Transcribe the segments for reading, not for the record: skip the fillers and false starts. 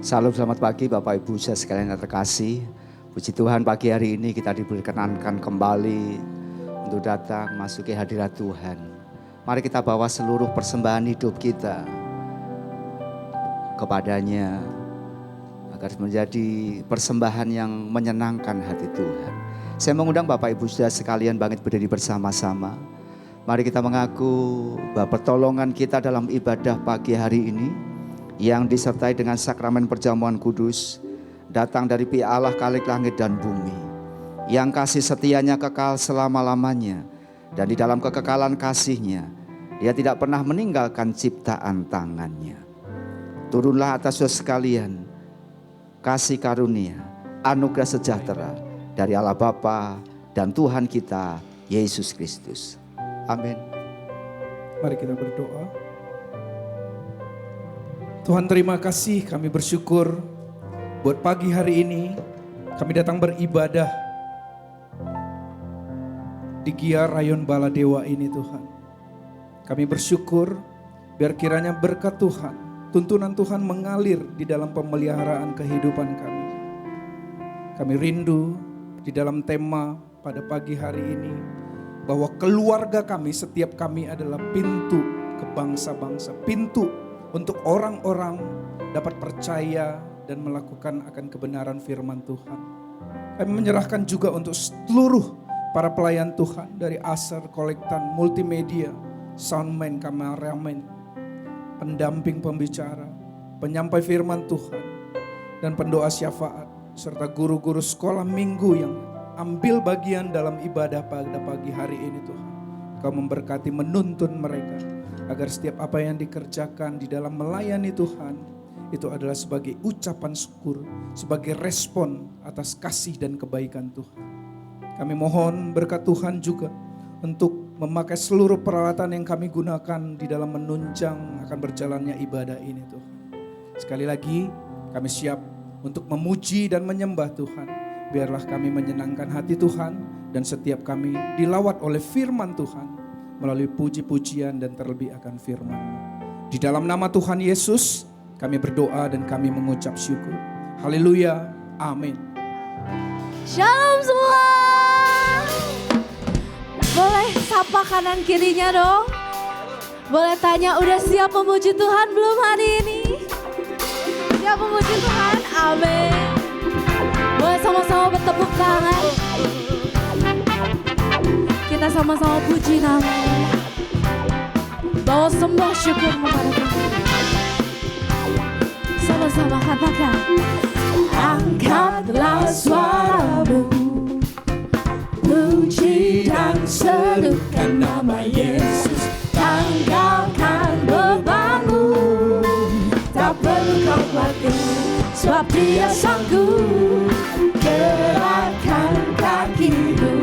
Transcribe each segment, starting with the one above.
Salam selamat pagi Bapak Ibu saya sekalian yang terkasih. Puji Tuhan pagi hari ini kita diperkenankan kembali untuk datang masuki hadirat Tuhan. Mari kita bawa seluruh persembahan hidup kita kepadanya agar menjadi persembahan yang menyenangkan hati Tuhan. Saya mengundang Bapak Ibu saudara sekalian bangkit berdiri bersama-sama. Mari kita mengaku bahwa pertolongan kita dalam ibadah pagi hari ini yang disertai dengan sakramen perjamuan kudus datang dari pihak Allah Khalik langit dan bumi, yang kasih setianya kekal selama-lamanya, dan di dalam kekekalan kasihnya Dia tidak pernah meninggalkan ciptaan tangannya. Turunlah atas saudara sekalian kasih karunia, anugerah sejahtera dari Allah Bapa dan Tuhan kita Yesus Kristus. Amin. Mari kita berdoa. Tuhan, terima kasih, kami bersyukur buat pagi hari ini kami datang beribadah di Gia Rayon Baladewa ini Tuhan. Kami bersyukur biar kiranya berkat Tuhan, tuntunan Tuhan mengalir di dalam pemeliharaan kehidupan kami. Kami rindu di dalam tema pada pagi hari ini bahwa keluarga kami, setiap kami adalah pintu ke bangsa-bangsa, pintu untuk orang-orang dapat percaya dan melakukan akan kebenaran firman Tuhan. Kami menyerahkan juga untuk seluruh para pelayan Tuhan dari Aser, Kolektan, Multimedia, Soundman, Kameramen, pendamping pembicara, penyampai firman Tuhan, dan pendoa syafaat, serta guru-guru sekolah minggu yang ambil bagian dalam ibadah pada pagi hari ini Tuhan. Kau memberkati, menuntun mereka agar setiap apa yang dikerjakan di dalam melayani Tuhan itu adalah sebagai ucapan syukur, sebagai respon atas kasih dan kebaikan Tuhan. Kami mohon berkat Tuhan juga untuk memakai seluruh peralatan yang kami gunakan di dalam menunjang akan berjalannya ibadah ini Tuhan. Sekali lagi kami siap untuk memuji dan menyembah Tuhan. Biarlah kami menyenangkan hati Tuhan dan setiap kami dilawat oleh firman Tuhan melalui puji-pujian dan terlebih akan firman-Mu. Di dalam nama Tuhan Yesus kami berdoa dan kami mengucap syukur. Haleluya. Amin. Shalom semua. Boleh sapa kanan kirinya dong. Boleh tanya udah siap memuji Tuhan belum hari ini? Siap memuji Tuhan? Amin. Boleh sama-sama bertepuk tangan. Kita sama-sama puji nama-Nya. Bawa sembah syukur kepada Tuhan. Sama-sama katakan. Angkatlah suaramu, puji dan serukan nama Yesus. Tanggalkan bebanmu, tak perlu kau khawatir, sebab Dia sanggup. Gerakkan kakimu,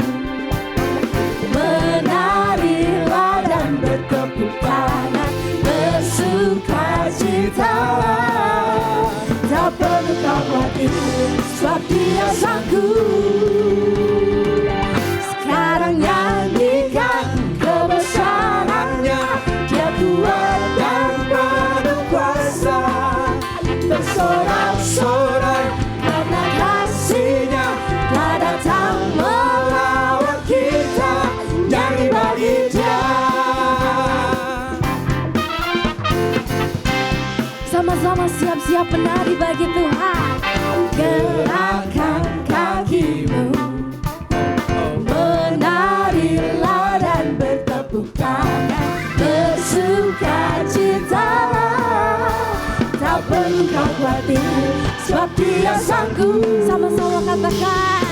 menarilah dan bertepuk tangan, bersukacitalah. Tak perlu kau khawatir, sebab Dia sanggup. Sekarang nyanyikan kebesaran-Nya, Dia kuat dan penuh kuasa. Bersorak-sorai karena kasih-Nya telah datang melawat kita. Nyanyi bagi Dia. Sama-sama siap-siap menari bagi Tuhan. Gerakkan kakimu, menarilah dan bertepuk tangan, bersukacitalah. Tak perlu kau khawatir, sebab Dia sanggup. Sama-sama katakan.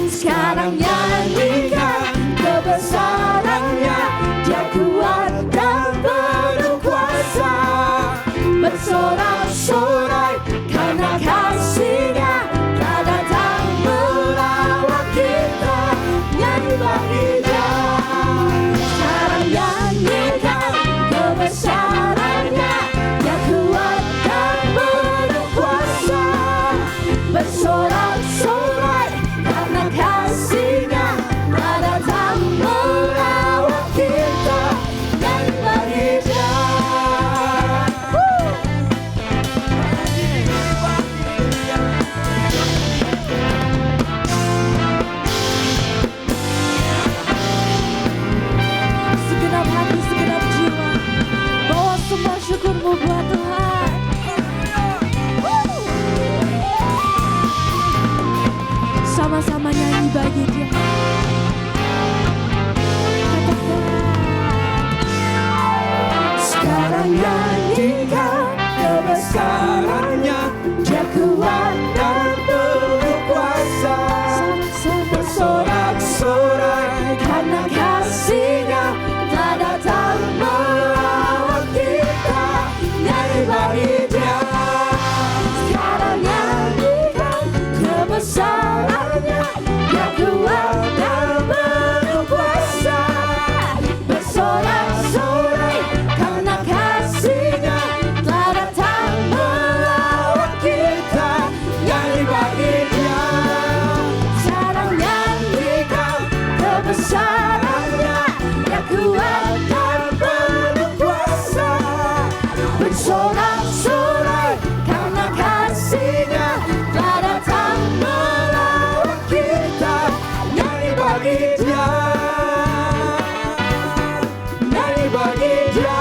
Sekarang nyanyikan kebesaran-Nya, Dia kuat dan penuh kuasa. Bersorak-sorai karena kasih-Nya telah datang melawat kita. Nyanyi bagi Dia. Sekarang nyanyikan kebesaran-Nya, Dia kuat dan penuh kuasa. Bersorak-sorai karena kasih-Nya telah datang melawat kita. Nyanyi bagi Dia. bagi Dia. Sekarang nyanyikan kebesarannya, Dia kuat dan berkuasa. Bersorak-sorai karena kasih-Nya telah datang melawat kita. Nyanyi bagi Dia. Sekarang nyanyikan kebesarannya, Dia kuat dan berkuasa. Bersorak-sorai karena kasih-Nya telah datang melawat kita. Nyanyi bagi Dia. Sekarang nyanyikan kebesarannya, Dia kuat dan berkuasa. Bersorak-sorai karena kasih-Nya telah datang melawat kita. Nyanyi bagi Dia. Nyanyi bagi Dia.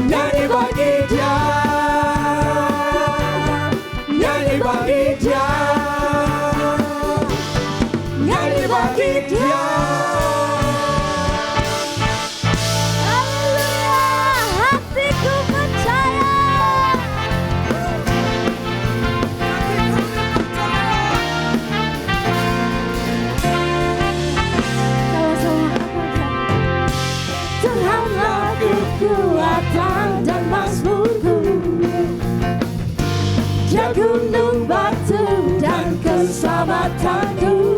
Nyanyi bagi Dia. Nyanyi bagi Dia. Nyanyi bagi Dia. Haleluya, hatiku percaya. Sama-sama katakan, Tuhanlah kekuatan dan mazmurku, Dia gunung batu dan keselamatanku.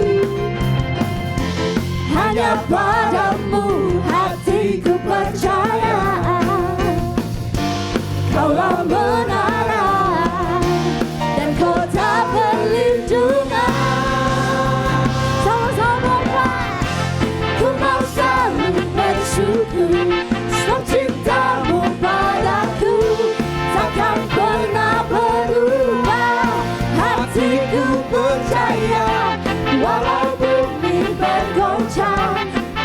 Hanya padamu hatiku percaya, Kaulah menara dan kota perlindungan. Sama-sama Pak, ku mau selalu bersyukur, sebab cintamu padaku takkan pernah berubah. Hatiku percaya, walau bumi bergoncang,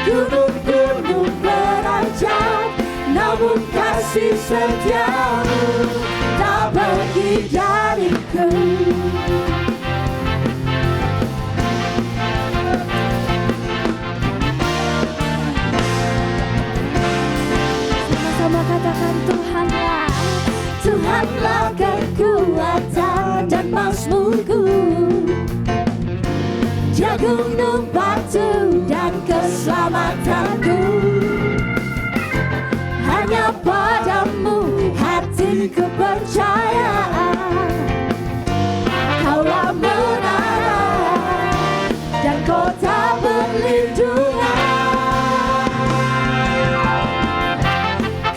gunung-gunung beranjak, namun kasih setiamu tak pergi dariku. Sama-sama katakan, Tuhanlah, Tuhanlah kekuatan dan mazmurku, Dia gunung batu dan keselamatanku. Hanya padamu hatiku percaya, Kaulah menara dan kota perlindungan.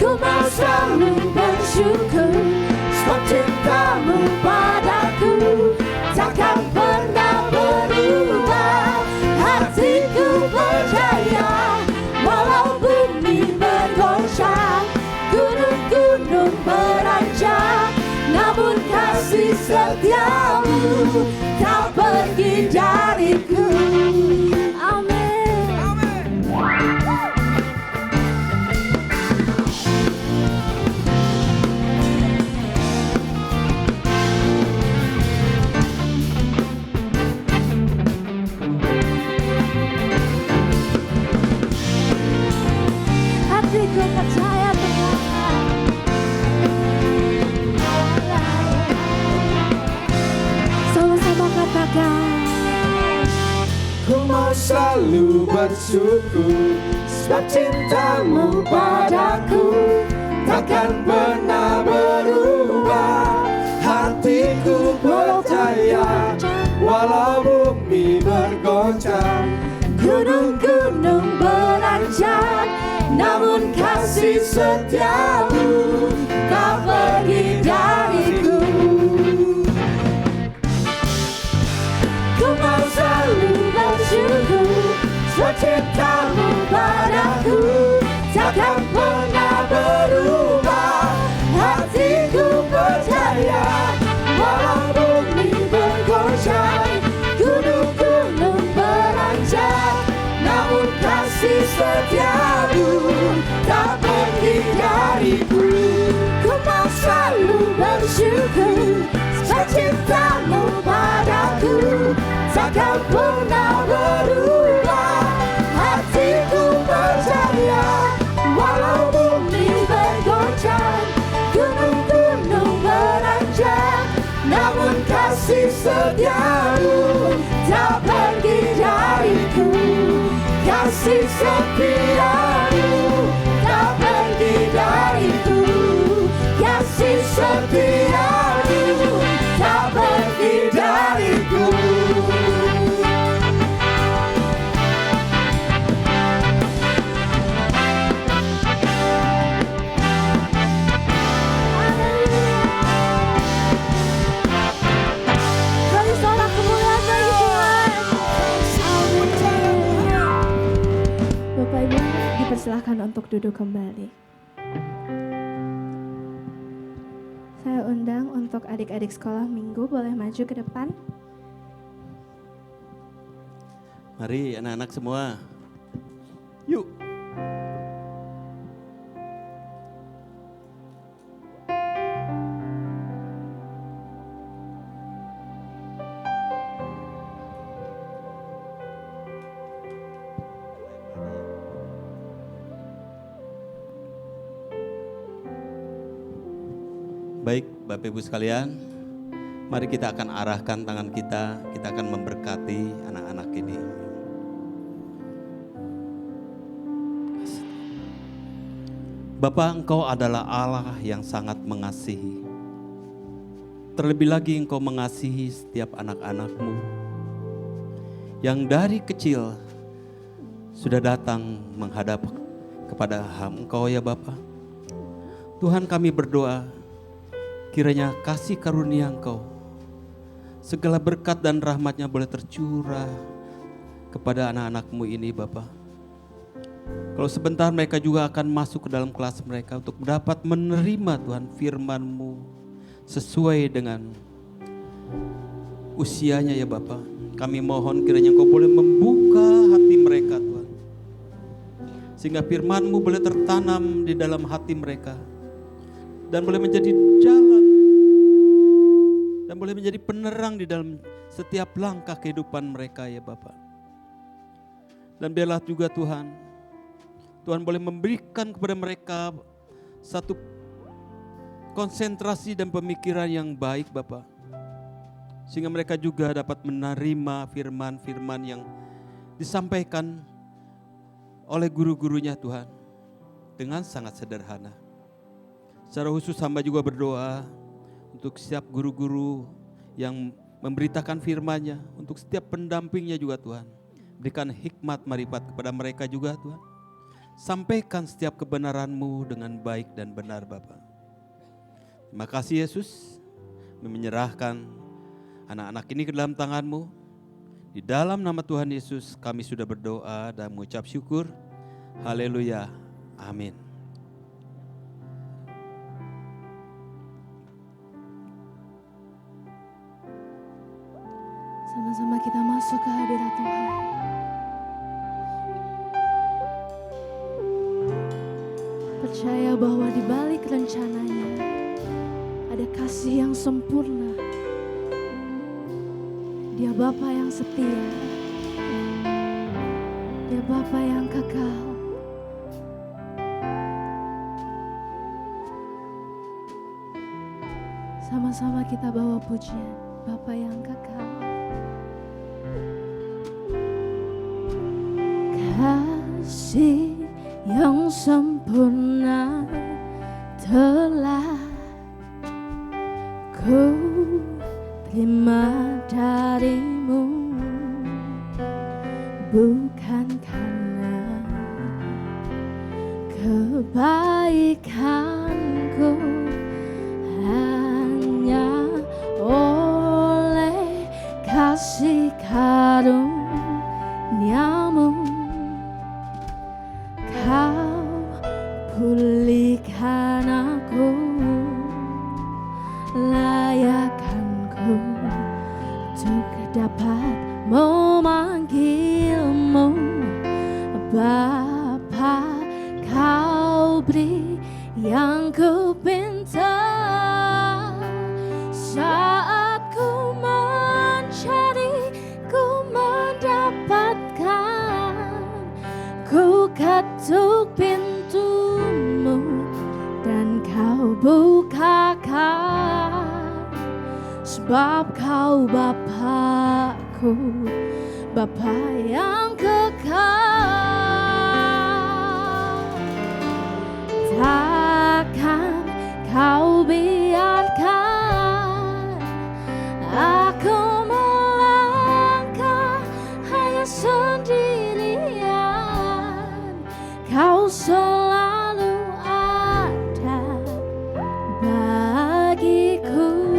Ku mau selalu bersyukur, sebab cintamu padaku takkan pernah berubah. Hatiku percaya, walau bumi bergoncang, gunung-gunung beranjak, namun kasih setiamu tak pergi dariku. Amin. Hatiku percaya Tuhan. Sama-sama katakan, Ku mau selalu bersyukur, sebab cintamu padaku takkan pernah berubah. Hatiku percaya, walau bumi bergoncang, gunung-gunung beranjak, namun kasih setiamu tak pergi dariku. Ku mau selalu bersyukur, sebab cintamu padaku takkan pernah berubah. Hatiku percaya, walau bumi bergoncang, gunung-gunung beranjak, namun kasih setiamu tak pergi dariku. setiamu tak pergi dariku, kasih setiamu tak pergi dariku, kasih setiamu tak pergi dariku. Silakan untuk duduk kembali. Saya undang untuk adik-adik sekolah minggu boleh maju ke depan. Mari anak-anak semua. Yuk. Baik, Bapak Ibu sekalian, mari kita akan arahkan tangan kita akan memberkati anak-anak ini. Bapa, Engkau adalah Allah yang sangat mengasihi. Terlebih lagi Engkau mengasihi setiap anak-anak-Mu yang dari kecil sudah datang menghadap kepada Engkau ya Bapa. Tuhan, kami berdoa kiranya kasih karunia Engkau, segala berkat dan rahmat-Nya boleh tercurah kepada anak-anak-Mu ini Bapa. Kalau sebentar mereka juga akan masuk ke dalam kelas mereka untuk dapat menerima Tuhan firman-Mu sesuai dengan usianya ya Bapa. Kami mohon kiranya Engkau boleh membuka hati mereka Tuhan, sehingga firman-Mu boleh tertanam di dalam hati mereka dan boleh menjadi jalan dan boleh menjadi penerang di dalam setiap langkah kehidupan mereka ya Bapa. Dan biarlah juga Tuhan boleh memberikan kepada mereka satu konsentrasi dan pemikiran yang baik Bapa, sehingga mereka juga dapat menerima firman-firman yang disampaikan oleh guru-gurunya Tuhan dengan sangat sederhana. Secara khusus hamba juga berdoa untuk setiap guru-guru yang memberitakan firman-Nya, untuk setiap pendampingnya juga Tuhan. Berikan hikmat marifat kepada mereka juga Tuhan. Sampaikan setiap kebenaran-Mu dengan baik dan benar Bapa. Terima kasih Yesus, menyerahkan anak-anak ini ke dalam tangan-Mu. Di dalam nama Tuhan Yesus kami sudah berdoa dan mengucap syukur. Haleluya, amin. Sama-sama kita masuk ke hadirat Tuhan. Percaya bahwa di balik rencananya ada kasih yang sempurna. Dia Bapa yang setia. Dia Bapa yang kekal. Sama-sama kita bawa pujian Bapa yang kekal. Kasih yang sempurna telah ku terima darimu, bukan karena kebaikanku, hanya oleh kasih karuniamu. Kau pulihkan aku, layakkanku untuk dapat memanggilmu Bapa. Kau beri yang ku pinta saat ku mencari, ku sebab Kau Bapakku, Bapa yang kekal. Takkan Kau biarkan aku melangkah hanya sendirian. Kau selalu ada bagiku,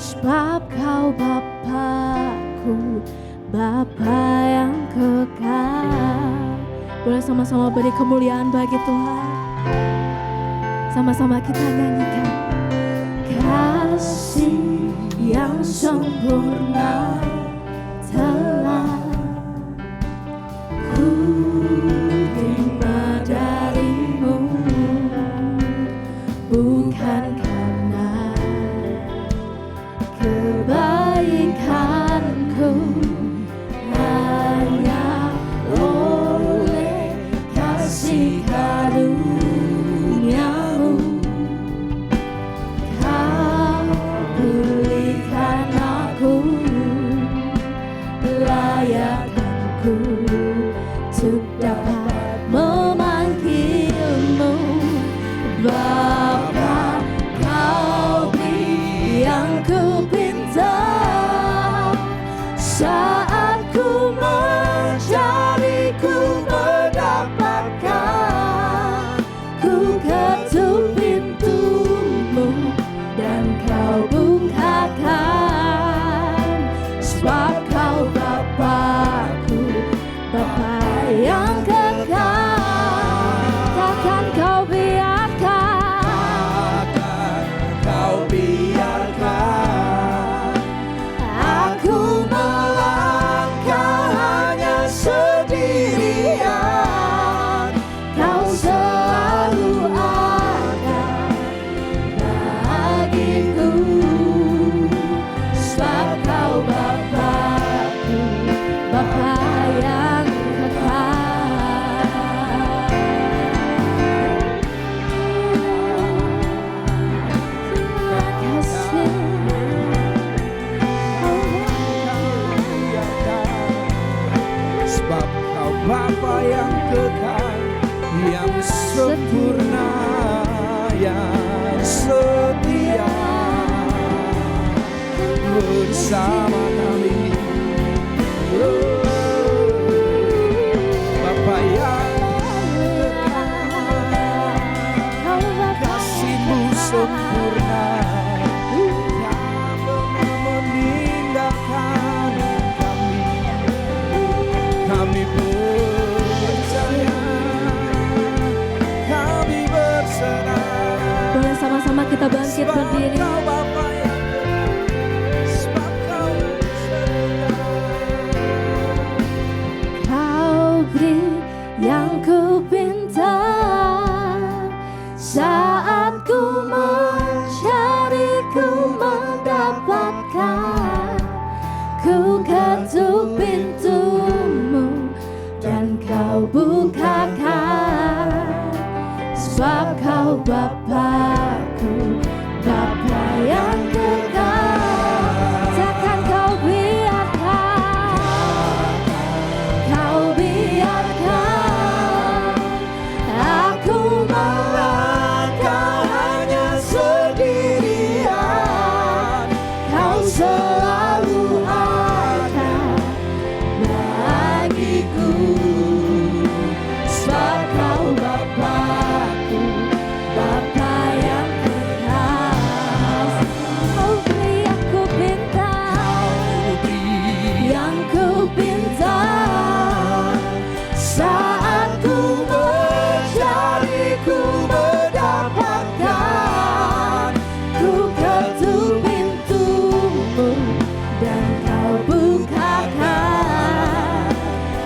sebab Kau Bapakku, Bapa yang kekal. Boleh sama-sama beri kemuliaan bagi Tuhan. Sama-sama kita nyanyikan. Kasih yang sempurna telah ku terima darimu, bukan karena kebaikanku, hanya oleh kasih karuniamu Kau pulihkan aku, layakkanku untuk dapat memanggilmu Bapa. Kau beri yang ku pinta saat ku mencari, ku mendapatkan. Ku ketuk pintumu dan Kau bukakan, sebab Kau Bapakku, Bapa yang kekal. Takkan Kau biarkan, Kau biarkan aku melangkah hanya sendirian. Kau selalu ada bagiku, sebab Kau Bapakku, Bapa yang kekal. Terima kasih. sebab Kau Bapa yang kekal, yang sempurna, yang setia bersama kami. Bapa yang kekal, kasih-Mu sempurna, yang meninggalkan kami. Kami percaya, kami berserah. Boleh sama-sama kita bangkit berdiri. Kau Bapa yang kekal, sebab Kau yang setia. Kau beri yang ku pinta saat ku mencari, ku mendapatkan. Ku ketuk pintumu dan Kau bukakan, sebab Kau Bapakku, Bapa yang kekal. Takkan Kau biarkan, Kau biarkan aku melangkah hanya sendirian. Kau selalu ada bagiku, sebab Kau Bapakku, Bapa yang kekal. Kau beri aku pinta, yang ku pinta saat ku mencari, ku mendapatkan. Ku ketuk pintumu dan Kau bukakan,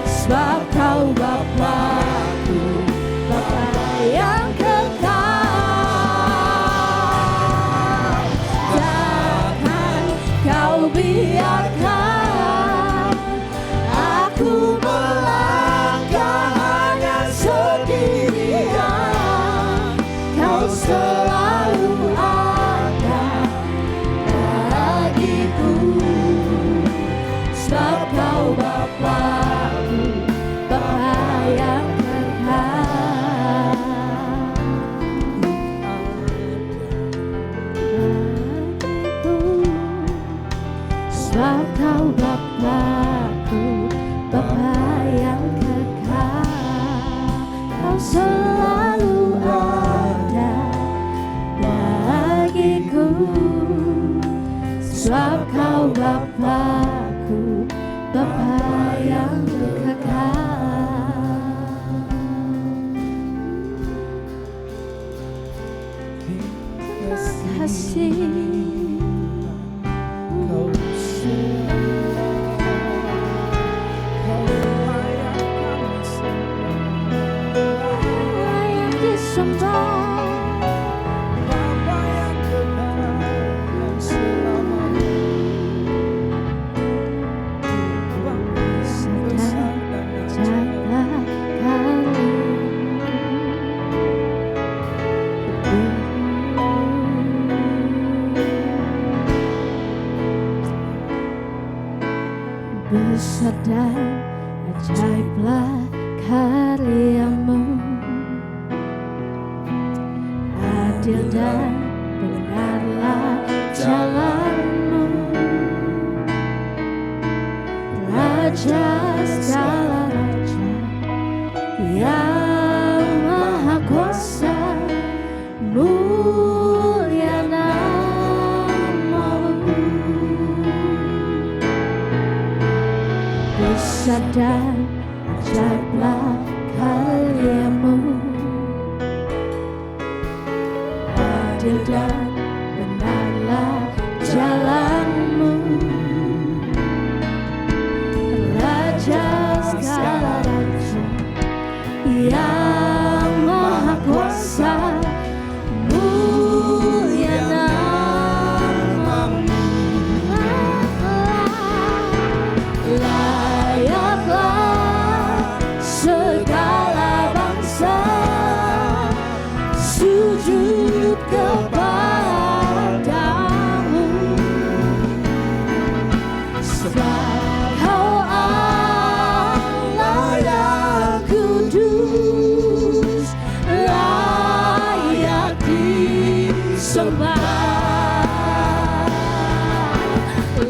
sebab Kau Bapakku, Bapa yang kekal. Takkan Kau biarkan aku melangkah hanya sendirian. Kau selalu ada Sebab Kau Bapa-Ku, Bapa yang kekal. Kau selalu ada bagiku. Sebab Kau Bapa-Ku, Bapa yang kekal. Terima kasih. Kau Layak disembah. Bapa yang kekal dan selamanya. Bapa yang besar dan Jaga besar dan ajaiblah karyamu, adil dan benarlah jalanmu, Raja segala raja yang maha kuasa, mulia namamu. Besar dan ajaiblah karyamu, adil dan benarlah jalanmu, Raja segala raja yang maha kuasa, mulia namamu. Layaklah segala bangsa sujud kepadamu, sebab Kau Allah yang kudus, layak disembah.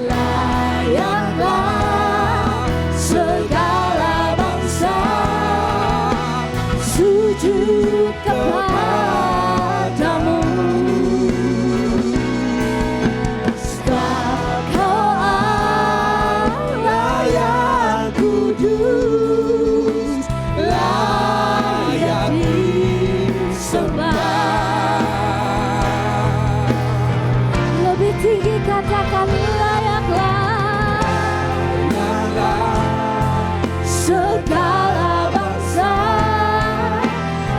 Layaklah segala bangsa sujud kepadamu, sebab Kau Allah yang kudus, layak disembah. Lebih tinggi katakan segala bangsa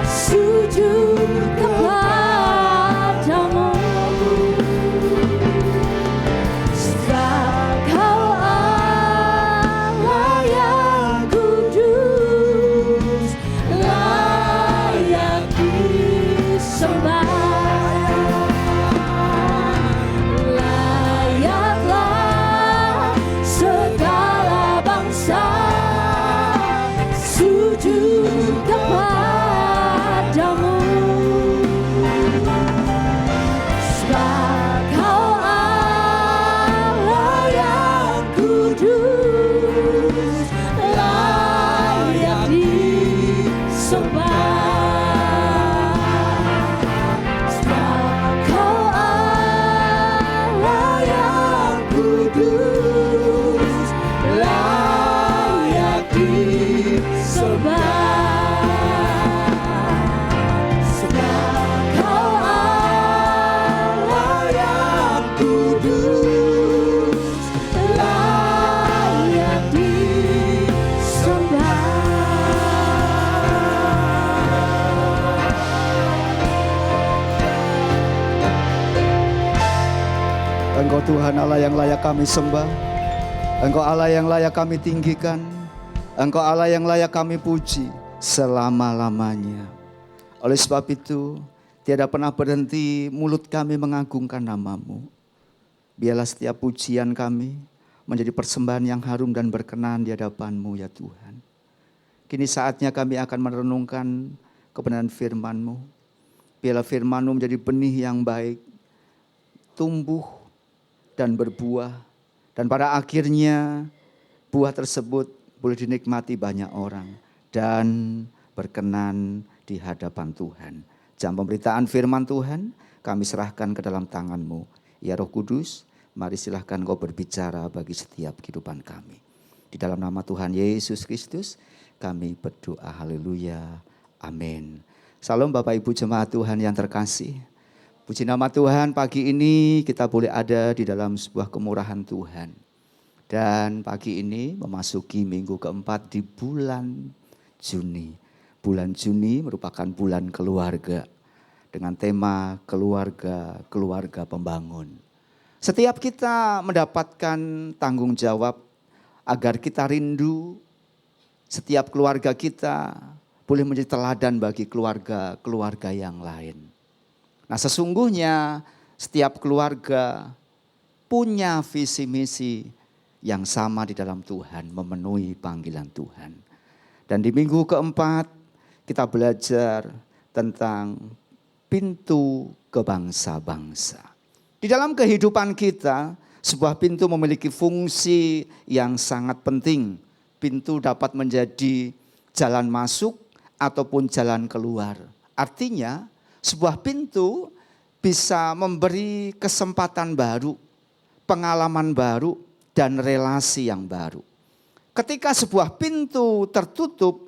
sujud kepadamu, sebab Kau Allah yang kudus, layak disembah. Layaklah segala bangsa sujud kepadamu, sebab Kau Allah yang kudus, layak disembah. Sebab Kau Allah yang kudus, layak disembah. Sebab Kau Allah yang kudus, layak disembah. Engkau Tuhan Allah yang layak kami sembah. Engkau Allah yang layak kami tinggikan. Engkau Allah yang layak kami puji selama-lamanya. Oleh sebab itu, tiada pernah berhenti mulut kami mengagungkan nama-Mu. Biarlah setiap pujian kami menjadi persembahan yang harum dan berkenan di hadapan-Mu ya Tuhan. Kini saatnya kami akan merenungkan kebenaran firman-Mu. Biarlah firman-Mu menjadi benih yang baik, tumbuh dan berbuah Dan pada akhirnya buah tersebut boleh dinikmati banyak orang dan berkenan di hadapan Tuhan. Jam pemberitaan firman Tuhan kami serahkan ke dalam tangan-Mu. Ya Roh Kudus, mari silahkan Kau berbicara bagi setiap kehidupan kami. Di dalam nama Tuhan Yesus Kristus kami berdoa, haleluya, amin. Salam Bapak Ibu jemaat Tuhan yang terkasih. Puji nama Tuhan, pagi ini kita boleh ada di dalam sebuah kemurahan Tuhan. Dan pagi ini memasuki minggu keempat di bulan Juni. Bulan Juni merupakan bulan keluarga. Dengan tema keluarga pembangun. Setiap kita mendapatkan tanggung jawab agar kita rindu setiap keluarga kita boleh menjadi teladan bagi keluarga yang lain. Nah, sesungguhnya setiap keluarga punya visi misi yang sama di dalam Tuhan, memenuhi panggilan Tuhan. Dan di minggu keempat kita belajar tentang pintu ke bangsa-bangsa. Di dalam kehidupan kita, sebuah pintu memiliki fungsi yang sangat penting. Pintu dapat menjadi jalan masuk ataupun jalan keluar. Artinya, sebuah pintu bisa memberi kesempatan baru, pengalaman baru, dan relasi yang baru. Ketika sebuah pintu tertutup,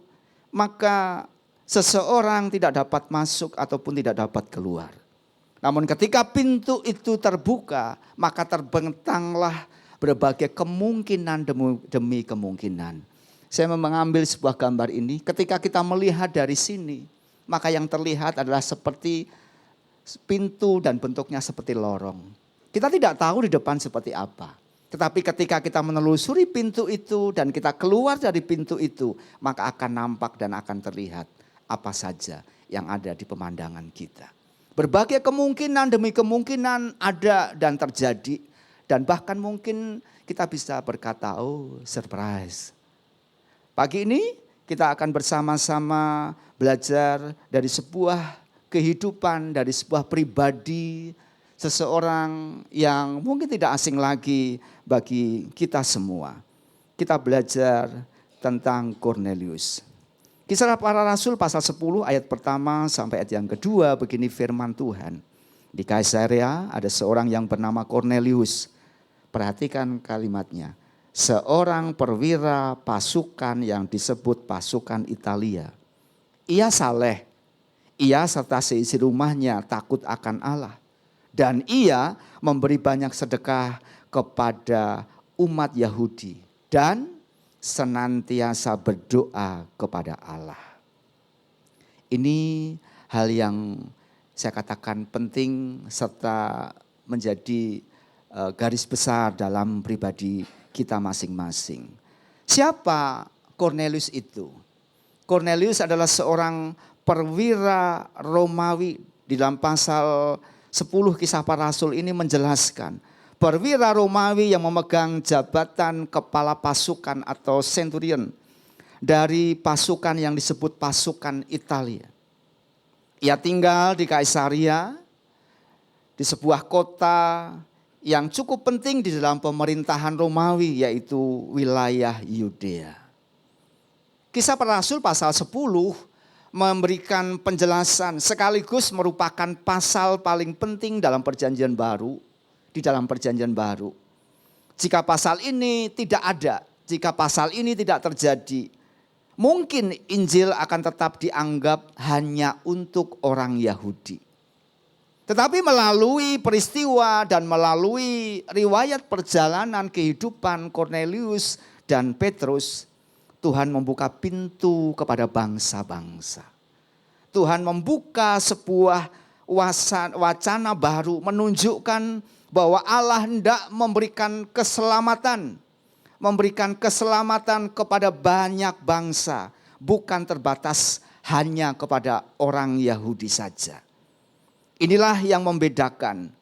maka seseorang tidak dapat masuk ataupun tidak dapat keluar. Namun ketika pintu itu terbuka, maka terbentanglah berbagai kemungkinan demi kemungkinan. Saya mengambil sebuah gambar ini, ketika kita melihat dari sini, maka yang terlihat adalah seperti pintu dan bentuknya seperti lorong. Kita tidak tahu di depan seperti apa. Tetapi ketika kita menelusuri pintu itu dan kita keluar dari pintu itu, maka akan nampak dan akan terlihat apa saja yang ada di pemandangan kita. Berbagai kemungkinan demi kemungkinan ada dan terjadi. Dan bahkan mungkin kita bisa berkata, oh surprise. Pagi ini kita akan bersama-sama belajar dari sebuah kehidupan, dari sebuah pribadi, seseorang yang mungkin tidak asing lagi bagi kita semua. Kita belajar tentang Kornelius. Kisah Para Rasul pasal 10 ayat pertama sampai ayat yang kedua, begini firman Tuhan. Di Kaisarea ada seorang yang bernama Kornelius. Perhatikan kalimatnya. Seorang perwira pasukan yang disebut pasukan Italia. Ia saleh, ia serta seisi rumahnya takut akan Allah. Dan ia memberi banyak sedekah kepada umat Yahudi. Dan senantiasa berdoa kepada Allah. Ini hal yang saya katakan penting serta menjadi garis besar dalam pribadi kita masing-masing. Siapa Kornelius itu? Kornelius adalah seorang perwira Romawi. Di dalam pasal 10 Kisah Para Rasul ini menjelaskan. Perwira Romawi yang memegang jabatan kepala pasukan atau centurion dari pasukan yang disebut pasukan Italia. Ia tinggal di Kaisarea, di sebuah kota yang cukup penting di dalam pemerintahan Romawi, yaitu wilayah Yudea. Kisah Para Rasul pasal 10 memberikan penjelasan sekaligus merupakan pasal paling penting dalam perjanjian baru. Di dalam perjanjian baru. Jika pasal ini tidak ada, jika pasal ini tidak terjadi, mungkin Injil akan tetap dianggap hanya untuk orang Yahudi. Tetapi melalui peristiwa dan melalui riwayat perjalanan kehidupan Kornelius dan Petrus, Tuhan membuka pintu kepada bangsa-bangsa. Tuhan membuka sebuah wacana baru, menunjukkan bahwa Allah hendak memberikan keselamatan kepada banyak bangsa, bukan terbatas hanya kepada orang Yahudi saja. Inilah yang membedakan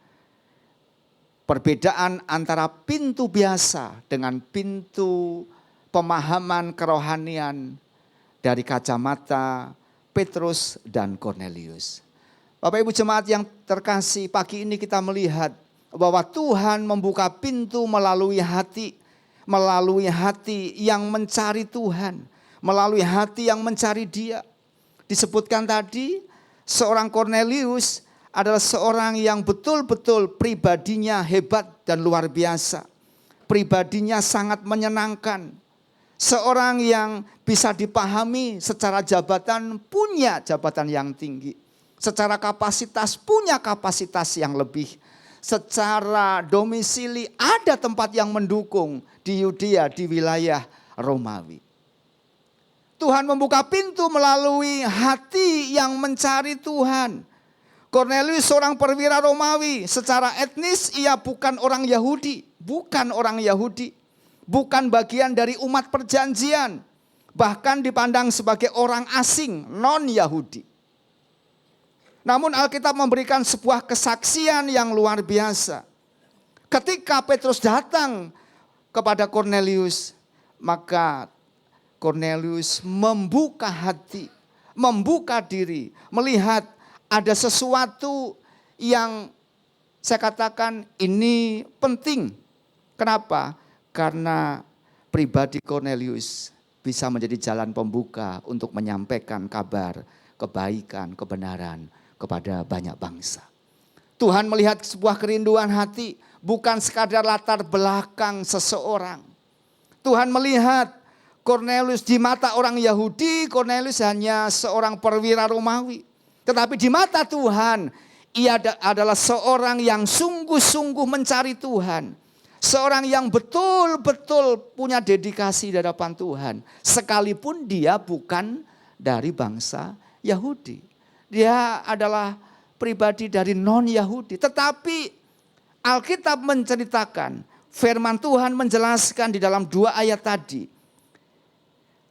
perbedaan antara pintu biasa dengan pintu pemahaman kerohanian dari kacamata Petrus dan Kornelius. Bapak Ibu jemaat yang terkasih, pagi ini kita melihat bahwa Tuhan membuka pintu melalui hati yang mencari Tuhan, melalui hati yang mencari Dia. Disebutkan tadi, seorang Kornelius adalah seorang yang betul-betul pribadinya hebat dan luar biasa. Pribadinya sangat menyenangkan. Seorang yang bisa dipahami secara jabatan, punya jabatan yang tinggi. Secara kapasitas, punya kapasitas yang lebih. Secara domisili, ada tempat yang mendukung di Yudea, di wilayah Romawi. Tuhan membuka pintu melalui hati yang mencari Tuhan. Kornelius seorang perwira Romawi, secara etnis ia bukan orang Yahudi, bukan bagian dari umat perjanjian, bahkan dipandang sebagai orang asing, non-Yahudi. Namun Alkitab memberikan sebuah kesaksian yang luar biasa. Ketika Petrus datang kepada Kornelius, maka Kornelius membuka hati, membuka diri, melihat ada sesuatu yang saya katakan ini penting. Kenapa? Karena pribadi Kornelius bisa menjadi jalan pembuka untuk menyampaikan kabar kebaikan, kebenaran kepada banyak bangsa. Tuhan melihat sebuah kerinduan hati, bukan sekadar latar belakang seseorang. Tuhan melihat Kornelius di mata orang Yahudi, Kornelius hanya seorang perwira Romawi. Tetapi di mata Tuhan, ia adalah seorang yang sungguh-sungguh mencari Tuhan. Seorang yang betul-betul punya dedikasi di hadapan Tuhan. Sekalipun dia bukan dari bangsa Yahudi. Dia adalah pribadi dari non-Yahudi. Tetapi Alkitab menceritakan, firman Tuhan menjelaskan di dalam 2 ayat tadi.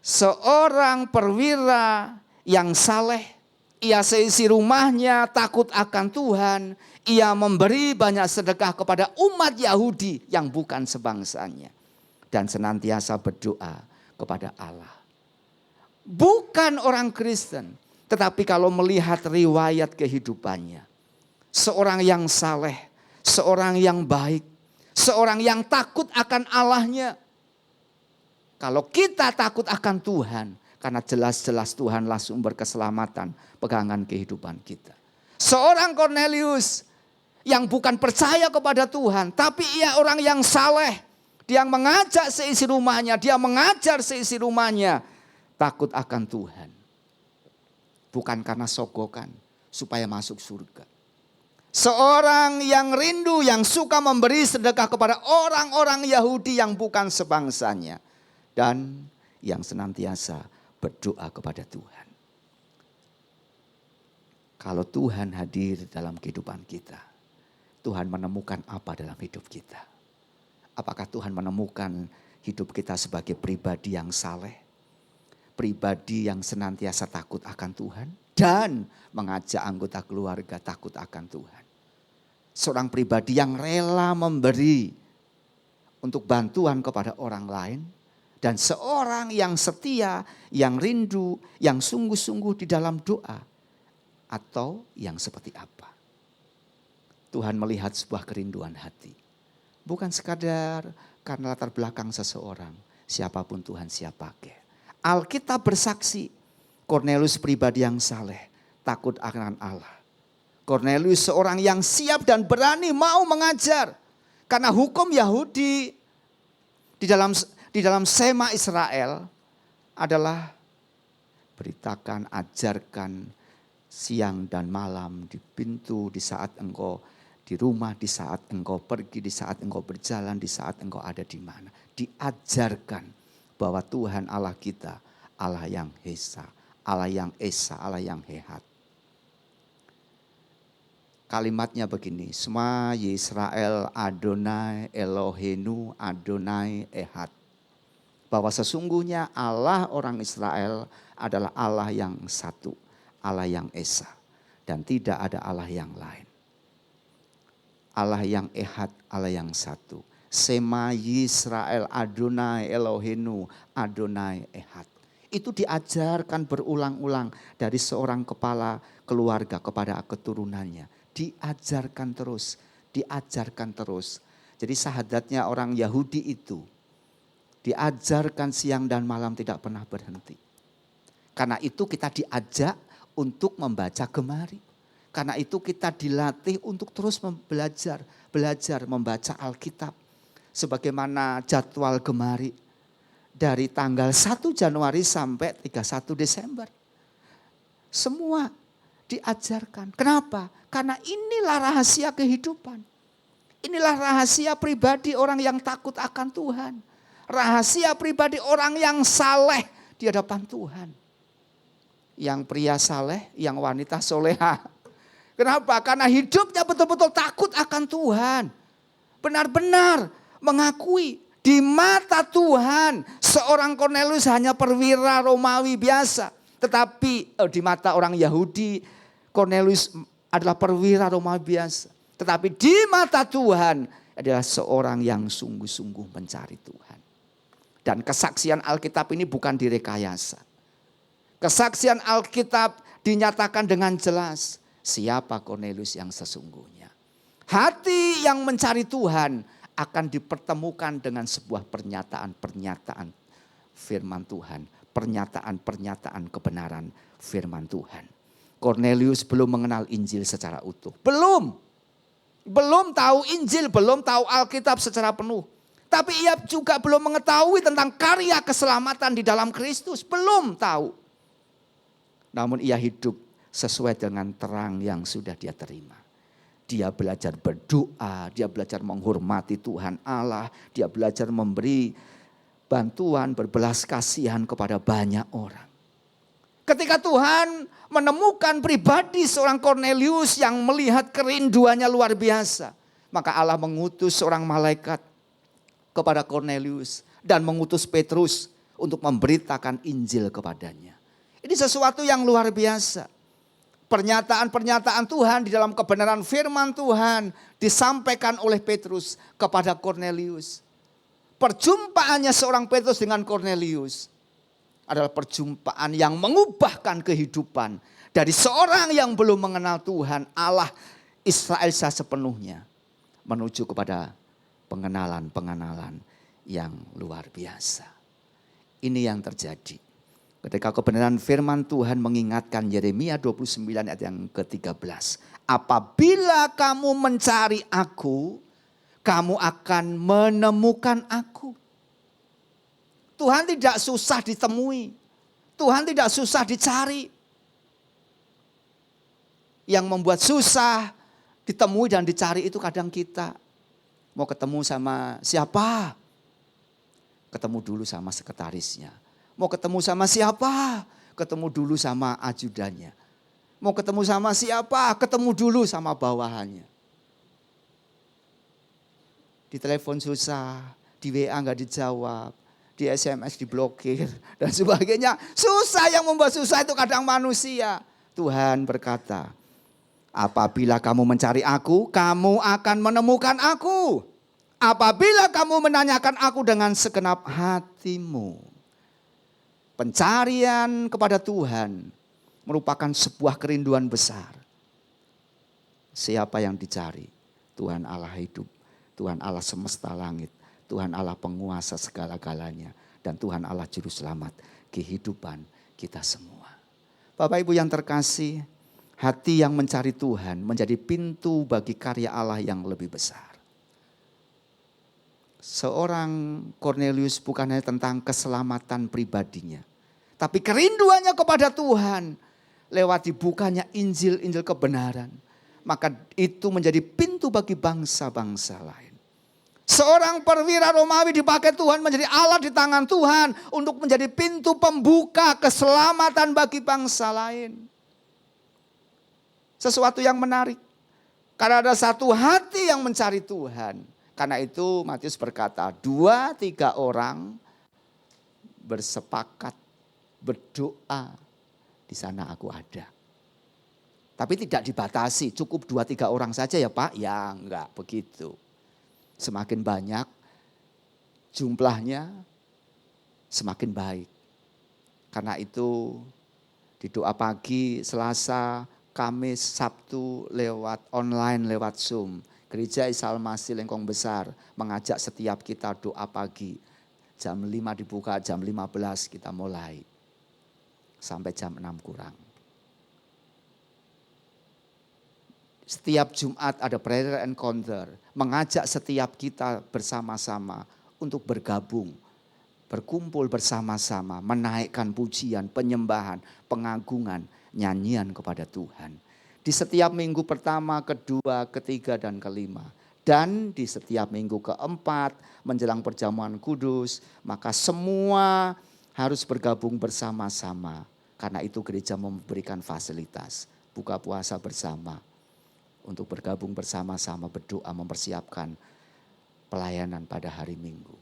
Seorang perwira yang saleh, ia seisi rumahnya takut akan Tuhan. Ia memberi banyak sedekah kepada umat Yahudi yang bukan sebangsanya. Dan senantiasa berdoa kepada Allah. Bukan orang Kristen, tetapi kalau melihat riwayat kehidupannya. Seorang yang saleh, seorang yang baik, seorang yang takut akan Allahnya. Kalau kita takut akan Tuhan, karena jelas-jelas Tuhanlah sumber keselamatan, pegangan kehidupan kita. Seorang Kornelius yang bukan percaya kepada Tuhan, tapi ia orang yang saleh. Dia mengajak seisi rumahnya, dia mengajar seisi rumahnya. Takut akan Tuhan. Bukan karena sogokan, supaya masuk surga. Seorang yang rindu, yang suka memberi sedekah kepada orang-orang Yahudi yang bukan sebangsanya. Dan yang senantiasa berdoa kepada Tuhan. Kalau Tuhan hadir dalam kehidupan kita, Tuhan menemukan apa dalam hidup kita? Apakah Tuhan menemukan hidup kita sebagai pribadi yang saleh? Pribadi yang senantiasa takut akan Tuhan? Dan mengajak anggota keluarga takut akan Tuhan. Seorang pribadi yang rela memberi untuk bantuan kepada orang lain. Dan seorang yang setia, yang rindu, yang sungguh-sungguh di dalam doa. Atau yang seperti apa? Tuhan melihat sebuah kerinduan hati. Bukan sekadar karena latar belakang seseorang. Siapapun Tuhan siap pakai. Alkitab bersaksi. Kornelius pribadi yang saleh. Takut akan Allah. Kornelius seorang yang siap dan berani mau mengajar. Karena hukum Yahudi di dalam sema Israel adalah beritakan, ajarkan siang dan malam di pintu, di saat engkau di rumah, di saat engkau pergi, di saat engkau berjalan, di saat engkau ada di mana. Diajarkan bahwa Tuhan Allah kita, Allah yang Esa, Allah yang Esa, Allah yang Hehat. Kalimatnya begini, Shema Yisrael Adonai Eloheinu Adonai Ehad. Bahwa sesungguhnya Allah orang Israel adalah Allah yang satu, Allah yang Esa. Dan tidak ada Allah yang lain. Allah yang Ehad, Allah yang satu. Shema Yisrael Adonai Eloheinu Adonai Ehad. Itu diajarkan berulang-ulang dari seorang kepala keluarga kepada keturunannya. Diajarkan terus, diajarkan terus. Jadi sahadatnya orang Yahudi itu diajarkan siang dan malam tidak pernah berhenti. Karena itu kita diajak untuk membaca gemari. Karena itu kita dilatih untuk terus belajar membaca Alkitab. Sebagaimana jadwal gemari dari tanggal 1 Januari sampai 31 Desember. Semua diajarkan. Kenapa? Karena inilah rahasia kehidupan. Inilah rahasia pribadi orang yang takut akan Tuhan. Rahasia pribadi orang yang saleh di hadapan Tuhan. Yang pria saleh, yang wanita soleha. Kenapa? Karena hidupnya betul-betul takut akan Tuhan. Benar-benar mengakui di mata Tuhan seorang Kornelius hanya perwira Romawi biasa. Tetapi di mata orang Yahudi Kornelius adalah perwira Romawi biasa. Tetapi di mata Tuhan adalah seorang yang sungguh-sungguh mencari Tuhan. Dan kesaksian Alkitab ini bukan direkayasa. Kesaksian Alkitab dinyatakan dengan jelas siapa Kornelius yang sesungguhnya. Hati yang mencari Tuhan akan dipertemukan dengan sebuah pernyataan-pernyataan firman Tuhan. Pernyataan-pernyataan kebenaran firman Tuhan. Kornelius belum mengenal Injil secara utuh. Belum tahu Injil, belum tahu Alkitab secara penuh. Tapi ia juga belum mengetahui tentang karya keselamatan di dalam Kristus. Belum tahu. Namun ia hidup sesuai dengan terang yang sudah dia terima. Dia belajar berdoa, dia belajar menghormati Tuhan Allah. Dia belajar memberi bantuan, berbelas kasihan kepada banyak orang. Ketika Tuhan menemukan pribadi seorang Kornelius yang melihat kerinduannya luar biasa. Maka Allah mengutus seorang malaikat kepada Kornelius dan mengutus Petrus untuk memberitakan Injil kepadanya. Ini sesuatu yang luar biasa. Pernyataan-pernyataan Tuhan di dalam kebenaran firman Tuhan disampaikan oleh Petrus kepada Kornelius. Perjumpaannya seorang Petrus dengan Kornelius adalah perjumpaan yang mengubahkan kehidupan dari seorang yang belum mengenal Tuhan Allah Israel sepenuhnya menuju kepada pengenalan yang luar biasa. Ini yang terjadi ketika kebenaran firman Tuhan mengingatkan Yeremia 29 ayat yang ke-13. Apabila kamu mencari aku, kamu akan menemukan aku. Tuhan tidak susah ditemui. Tuhan tidak susah dicari. Yang membuat susah ditemui dan dicari itu kadang kita. Mau ketemu sama siapa? Ketemu dulu sama sekretarisnya. Mau ketemu sama siapa? Ketemu dulu sama ajudannya. Mau ketemu sama siapa? Ketemu dulu sama bawahannya. Di telepon susah, di WA nggak dijawab, di SMS diblokir dan sebagainya. Susah, yang membuat susah itu kadang manusia. Tuhan berkata, apabila kamu mencari aku, kamu akan menemukan aku. Apabila kamu menanyakan aku dengan segenap hatimu. Pencarian kepada Tuhan merupakan sebuah kerinduan besar. Siapa yang dicari? Tuhan Allah hidup, Tuhan Allah semesta langit, Tuhan Allah penguasa segala-galanya, dan Tuhan Allah juru selamat kehidupan kita semua. Bapak Ibu yang terkasih, hati yang mencari Tuhan menjadi pintu bagi karya Allah yang lebih besar. Seorang Kornelius bukan hanya tentang keselamatan pribadinya, tapi kerinduannya kepada Tuhan lewat dibukanya Injil kebenaran. Maka itu menjadi pintu bagi bangsa-bangsa lain. Seorang perwira Romawi dipakai Tuhan menjadi alat di tangan Tuhan untuk menjadi pintu pembuka keselamatan bagi bangsa lain. Sesuatu yang menarik. Karena ada satu hati yang mencari Tuhan. Karena itu Matius berkata, 2-3 orang bersepakat berdoa, di sana aku ada. Tapi tidak dibatasi, cukup 2-3 orang saja ya Pak? Ya enggak begitu. Semakin banyak jumlahnya semakin baik. Karena itu di doa pagi, Selasa, Kamis, Sabtu lewat online, lewat Zoom. Gereja Isa Al-Masih Lengkong Besar mengajak setiap kita doa pagi. Jam 5 dibuka, jam 15 kita mulai. Sampai jam 6 kurang. Setiap Jumat ada prayer encounter. Mengajak setiap kita bersama-sama untuk bergabung. Berkumpul bersama-sama. Menaikkan pujian, penyembahan, pengagungan, nyanyian kepada Tuhan. Di setiap minggu pertama, kedua, ketiga, dan kelima. Dan di setiap minggu keempat menjelang perjamuan kudus. Maka semua harus bergabung bersama-sama. Karena itu gereja memberikan fasilitas. Buka puasa bersama. Untuk bergabung bersama-sama berdoa mempersiapkan pelayanan pada hari Minggu.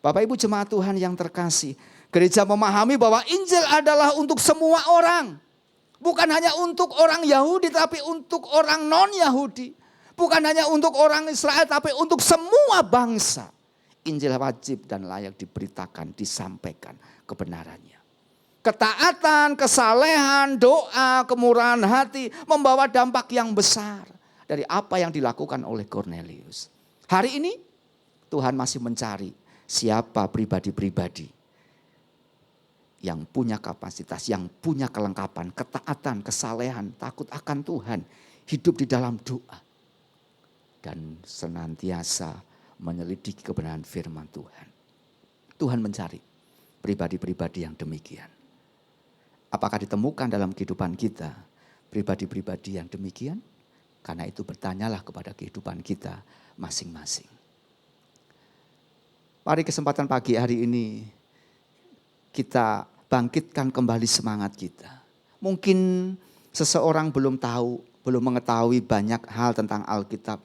Bapak Ibu jemaat Tuhan yang terkasih. Gereja memahami bahwa Injil adalah untuk semua orang. Bukan hanya untuk orang Yahudi tapi untuk orang non-Yahudi. Bukan hanya untuk orang Israel tapi untuk semua bangsa. Injil wajib dan layak diberitakan, disampaikan kebenarannya. Ketaatan, kesalehan, doa, kemurahan hati membawa dampak yang besar dari apa yang dilakukan oleh Cornelius. Hari ini Tuhan masih mencari siapa pribadi-pribadi yang punya kapasitas, yang punya kelengkapan, ketaatan, kesalehan, takut akan Tuhan, hidup di dalam doa, dan senantiasa menyelidiki kebenaran firman Tuhan. Tuhan mencari pribadi-pribadi yang demikian. Apakah ditemukan dalam kehidupan kita pribadi-pribadi yang demikian? Karena itu bertanyalah kepada kehidupan kita masing-masing. Mari kesempatan pagi hari ini kita bangkitkan kembali semangat kita. Mungkin seseorang belum tahu, belum mengetahui banyak hal tentang Alkitab.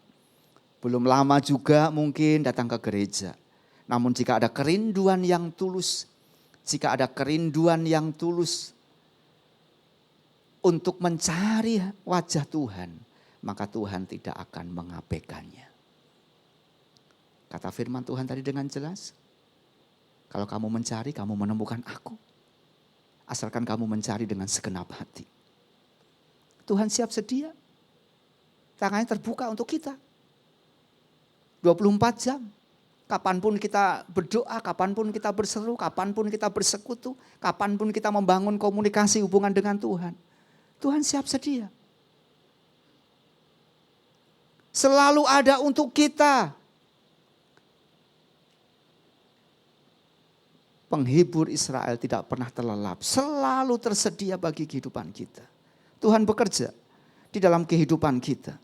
Belum lama juga mungkin datang ke gereja. Namun jika ada kerinduan yang tulus, untuk mencari wajah Tuhan, maka Tuhan tidak akan mengabaikannya. Kata firman Tuhan tadi dengan jelas, kalau kamu mencari, kamu menemukan aku. Asalkan kamu mencari dengan segenap hati. Tuhan siap sedia. Tangannya terbuka untuk kita. 24 jam. Kapanpun kita berdoa, kapanpun kita berseru, kapanpun kita bersekutu, kapanpun kita membangun komunikasi hubungan dengan Tuhan. Tuhan siap sedia. Selalu ada untuk kita. Penghibur Israel tidak pernah terlelap, selalu tersedia bagi kehidupan kita. Tuhan bekerja di dalam kehidupan kita.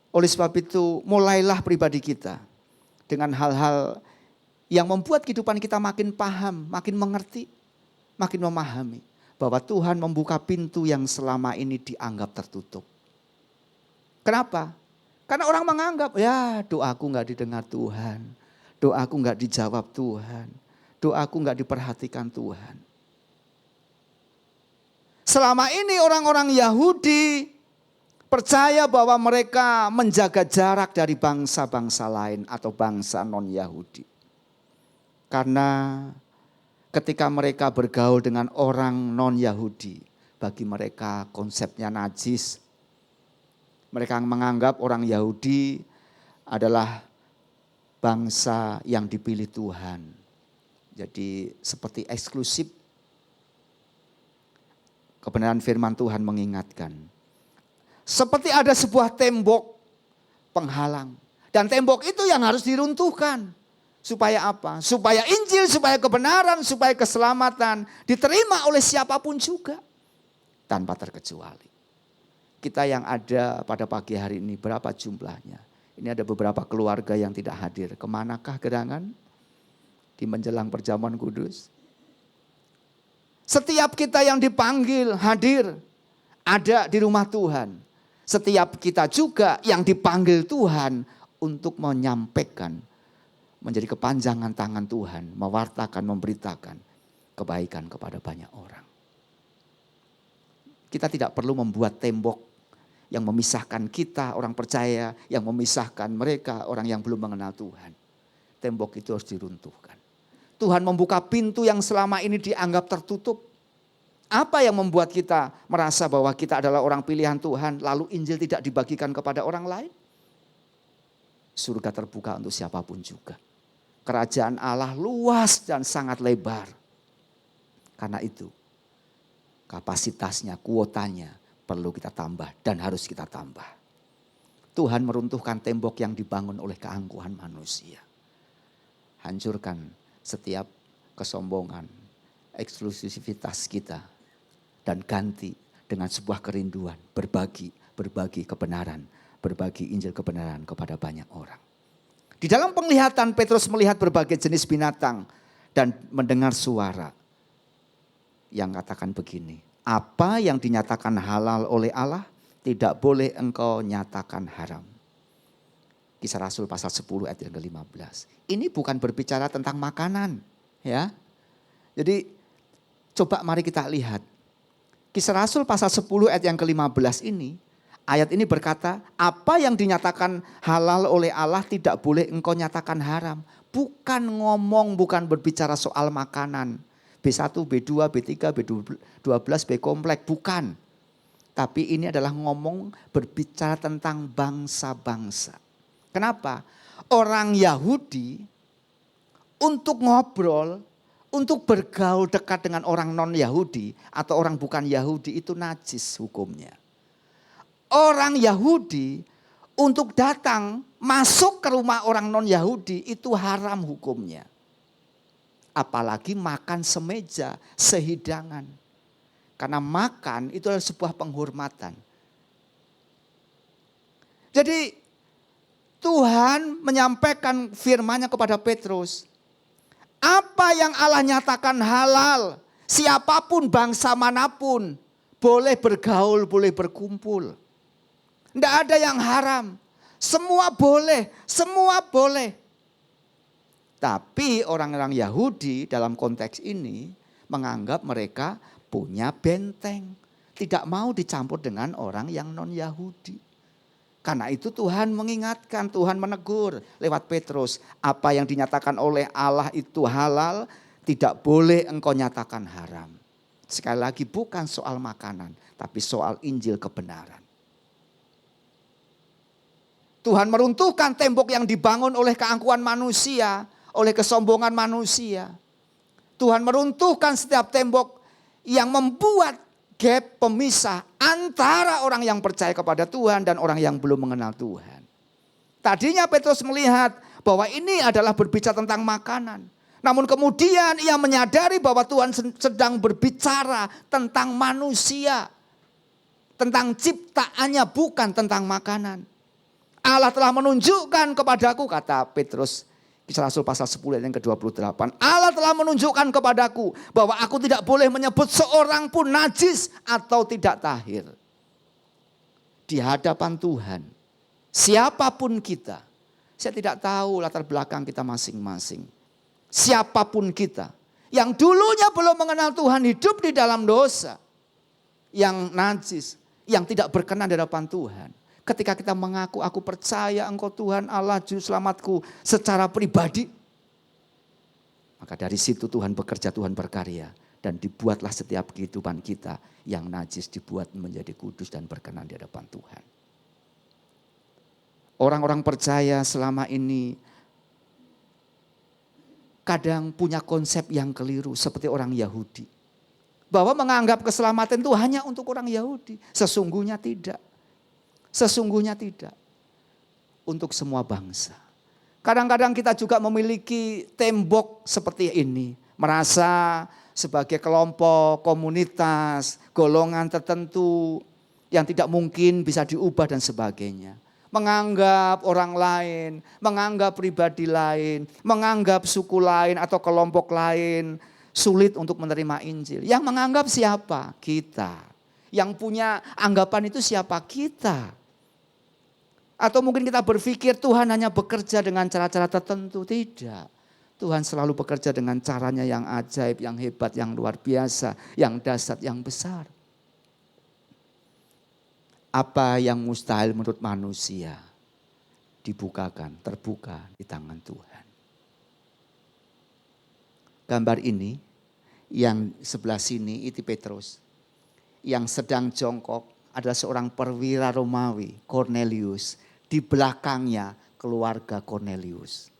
Oleh sebab itu, mulailah pribadi kita dengan hal-hal yang membuat kehidupan kita makin paham, makin mengerti, makin memahami bahwa Tuhan membuka pintu yang selama ini dianggap tertutup. Kenapa? Karena orang menganggap, ya doaku gak didengar Tuhan, doaku gak dijawab Tuhan. Doaku gak diperhatikan Tuhan. Selama ini orang-orang Yahudi percaya bahwa mereka menjaga jarak dari bangsa-bangsa lain atau bangsa non-Yahudi. Karena ketika mereka bergaul dengan orang non-Yahudi, bagi mereka konsepnya najis. Mereka menganggap orang Yahudi adalah bangsa yang dipilih Tuhan. Jadi seperti eksklusif. Kebenaran firman Tuhan mengingatkan. Seperti ada sebuah tembok penghalang. Dan tembok itu yang harus diruntuhkan. Supaya apa? Supaya Injil, supaya kebenaran, supaya keselamatan diterima oleh siapapun juga. Tanpa terkecuali. Kita yang ada pada pagi hari ini berapa jumlahnya? Ini ada beberapa keluarga yang tidak hadir. Kemanakah gerangan? Di menjelang perjamuan kudus. Setiap kita yang dipanggil hadir, ada di rumah Tuhan. Setiap kita juga yang dipanggil Tuhan untuk menyampaikan, menjadi kepanjangan tangan Tuhan, mewartakan, memberitakan kebaikan kepada banyak orang. Kita tidak perlu membuat tembok yang memisahkan kita, orang percaya, yang memisahkan mereka, orang yang belum mengenal Tuhan. Tembok itu harus diruntuhkan. Tuhan membuka pintu yang selama ini dianggap tertutup. Apa yang membuat kita merasa bahwa kita adalah orang pilihan Tuhan, lalu Injil tidak dibagikan kepada orang lain? surga terbuka untuk siapapun juga. Kerajaan Allah luas dan sangat lebar. Karena itu kapasitasnya, kuotanya perlu kita tambah dan harus kita tambah. Tuhan meruntuhkan tembok yang dibangun oleh keangkuhan manusia. Hancurkan setiap kesombongan, eksklusivitas kita. Dan ganti dengan sebuah kerinduan berbagi kebenaran, berbagi Injil kebenaran kepada banyak orang. Di dalam penglihatan Petrus melihat berbagai jenis binatang dan mendengar suara yang katakan begini, apa yang dinyatakan halal oleh Allah tidak boleh engkau nyatakan haram. Kisah Rasul pasal 10 ayat yang ke-15. Ini bukan berbicara tentang makanan, ya. Jadi coba mari kita lihat. Kisah Rasul pasal 10 ayat yang ke-15 ini, ayat ini berkata, apa yang dinyatakan halal oleh Allah tidak boleh engkau nyatakan haram. Bukan ngomong, bukan berbicara soal makanan. B1, B2, B3, B12, B komplek, bukan. Tapi ini adalah ngomong berbicara tentang bangsa-bangsa. Kenapa? Orang Yahudi untuk ngobrol, untuk bergaul dekat dengan orang non-Yahudi atau orang bukan Yahudi itu najis hukumnya. Orang Yahudi untuk datang masuk ke rumah orang non-Yahudi itu haram hukumnya. Apalagi makan semeja, sehidangan. Karena makan itu adalah sebuah penghormatan. Jadi Tuhan menyampaikan firman-Nya kepada Petrus. Apa yang Allah nyatakan halal, siapapun bangsa manapun boleh bergaul, boleh berkumpul. Tidak ada yang haram. Semua boleh, semua boleh. Tapi orang-orang Yahudi dalam konteks ini menganggap mereka punya benteng. Tidak mau dicampur dengan orang yang non-Yahudi. Karena itu Tuhan mengingatkan, Tuhan menegur lewat Petrus. Apa yang dinyatakan oleh Allah itu halal, tidak boleh engkau nyatakan haram. Sekali lagi bukan soal makanan, tapi soal Injil kebenaran. Tuhan meruntuhkan tembok yang dibangun oleh keangkuhan manusia, oleh kesombongan manusia. Tuhan meruntuhkan setiap tembok yang membuat gap pemisah antara orang yang percaya kepada Tuhan dan orang yang belum mengenal Tuhan. Tadinya Petrus melihat bahwa ini adalah berbicara tentang makanan. Namun kemudian ia menyadari bahwa Tuhan sedang berbicara tentang manusia. Tentang ciptaannya, bukan tentang makanan. Allah telah menunjukkan kepadaku, kata Petrus, Kisah Rasul pasal 10 ayat yang ke-28. Allah telah menunjukkan kepadaku bahwa aku tidak boleh menyebut seorang pun najis atau tidak tahir. Di hadapan Tuhan, siapapun kita, saya tidak tahu latar belakang kita masing-masing. Siapapun kita, yang dulunya belum mengenal Tuhan, hidup di dalam dosa, yang najis, yang tidak berkenan di hadapan Tuhan. Ketika kita mengaku, aku percaya engkau Tuhan Allah Juru Selamatku secara pribadi. Maka dari situ Tuhan bekerja, Tuhan berkarya. Dan dibuatlah setiap kehidupan kita yang najis dibuat menjadi kudus dan berkenan di hadapan Tuhan. Orang-orang percaya selama ini kadang punya konsep yang keliru seperti orang Yahudi. Bahwa menganggap keselamatan itu hanya untuk orang Yahudi. Sesungguhnya tidak. Sesungguhnya tidak. Untuk semua bangsa. Kadang-kadang kita juga memiliki tembok seperti ini. Merasa sebagai kelompok, komunitas, golongan tertentu yang tidak mungkin bisa diubah dan sebagainya. Menganggap orang lain, menganggap pribadi lain, menganggap suku lain atau kelompok lain sulit untuk menerima Injil. Yang menganggap siapa? Kita. Yang punya anggapan itu siapa? Kita. Atau mungkin kita berpikir Tuhan hanya bekerja dengan cara-cara tertentu. Tidak. Tuhan selalu bekerja dengan caranya yang ajaib, yang hebat, yang luar biasa, yang dahsyat, yang besar. Apa yang mustahil menurut manusia dibukakan, terbuka di tangan Tuhan. Gambar ini yang sebelah sini itu Petrus. Yang sedang jongkok adalah seorang perwira Romawi, Cornelius. Di belakangnya keluarga Kornelius.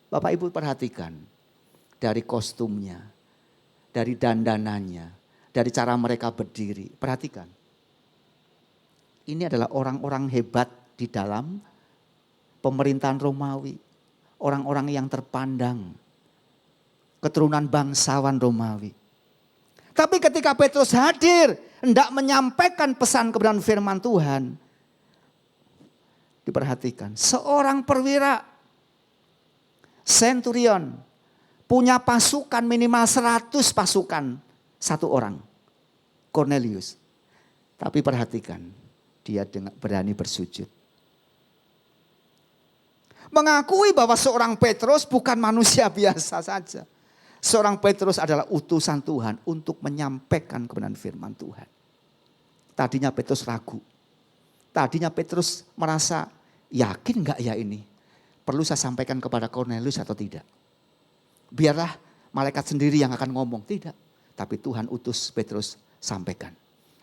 Bapak Ibu perhatikan dari kostumnya, dari dandanannya, dari cara mereka berdiri. Perhatikan. Ini adalah orang-orang hebat di dalam pemerintahan Romawi. Orang-orang yang terpandang. Keturunan bangsawan Romawi. Tapi ketika Petrus hadir, hendak menyampaikan pesan kebenaran firman Tuhan. Diperhatikan, seorang perwira, centurion, punya pasukan minimal 100 pasukan, satu orang, Cornelius. Tapi perhatikan, dia berani bersujud. Mengakui bahwa seorang Petrus bukan manusia biasa saja. Seorang Petrus adalah utusan Tuhan untuk menyampaikan kebenaran firman Tuhan. Tadinya Petrus ragu. Tadinya Petrus merasa, yakin gak ya ini? Perlu saya sampaikan kepada Cornelius atau tidak? Biarlah malaikat sendiri yang akan ngomong. Tidak. Tapi Tuhan utus Petrus, sampaikan.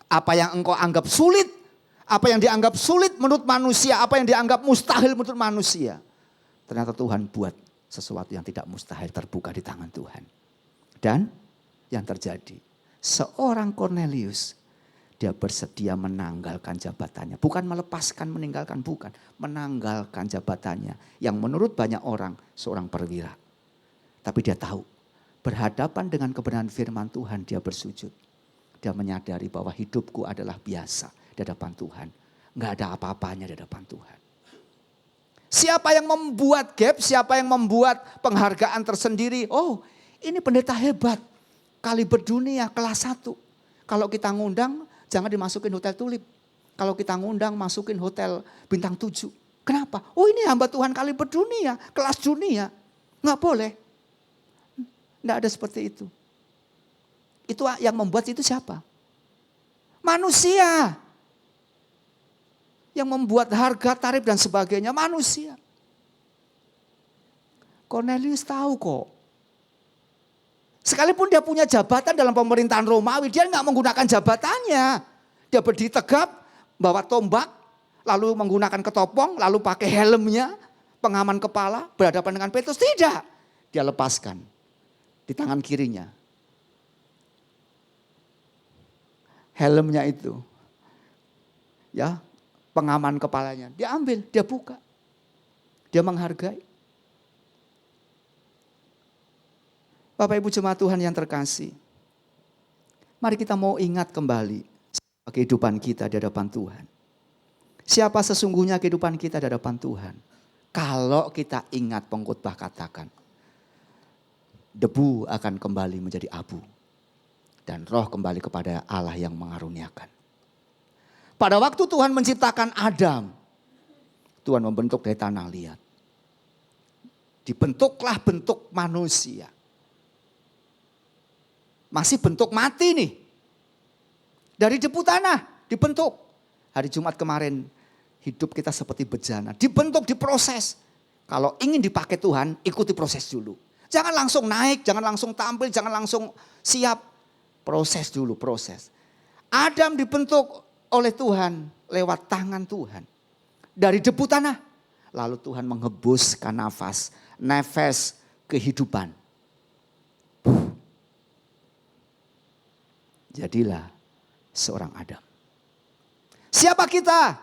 Apa yang engkau anggap sulit, apa yang dianggap sulit menurut manusia, apa yang dianggap mustahil menurut manusia. Ternyata Tuhan buat sesuatu yang tidak mustahil terbuka di tangan Tuhan. Dan yang terjadi, seorang Cornelius, dia bersedia menanggalkan jabatannya. Bukan melepaskan, meninggalkan, bukan. Menanggalkan jabatannya. Yang menurut banyak orang, seorang perwira. Tapi dia tahu, berhadapan dengan kebenaran firman Tuhan, dia bersujud. Dia menyadari bahwa hidupku adalah biasa di hadapan Tuhan. Nggak ada apa-apanya di hadapan Tuhan. Siapa yang membuat gap, siapa yang membuat penghargaan tersendiri. Oh, ini pendeta hebat. Kaliber dunia, kelas 1. Kalau kita ngundang, jangan dimasukin hotel Tulip. Kalau kita ngundang, masukin hotel bintang 7. Kenapa? Oh, ini hamba Tuhan kaliber dunia, kelas dunia. Nggak boleh. Nggak ada seperti itu. Itu yang membuat itu siapa? Manusia. Yang membuat harga, tarif dan sebagainya manusia. Cornelius tahu kok. Sekalipun dia punya jabatan dalam pemerintahan Romawi, dia nggak menggunakan jabatannya. Dia berdiri tegap, bawa tombak, lalu menggunakan ketopong, lalu pakai helmnya, pengaman kepala, berhadapan dengan Petrus. Tidak, dia lepaskan di tangan kirinya. Helmnya itu, ya, pengaman kepalanya, dia ambil, dia buka, dia menghargai. Bapak Ibu jemaat Tuhan yang terkasih, mari kita mau ingat kembali kehidupan kita di hadapan Tuhan. Siapa sesungguhnya kehidupan kita di hadapan Tuhan? Kalau kita ingat pengkhotbah katakan, debu akan kembali menjadi abu. Dan roh kembali kepada Allah yang mengaruniakan. Pada waktu Tuhan menciptakan Adam, Tuhan membentuk dari tanah liat. Dibentuklah bentuk manusia. Masih bentuk mati nih. Dari debu tanah dibentuk. Hari Jumat kemarin hidup kita seperti bejana. Dibentuk, diproses. Kalau ingin dipakai Tuhan, ikuti proses dulu. Jangan langsung naik, jangan langsung tampil, jangan langsung siap. Proses dulu, proses. Adam dibentuk oleh Tuhan lewat tangan Tuhan. Dari debu tanah. Lalu Tuhan menghembuskan nafas kehidupan. Jadilah seorang Adam. Siapa kita?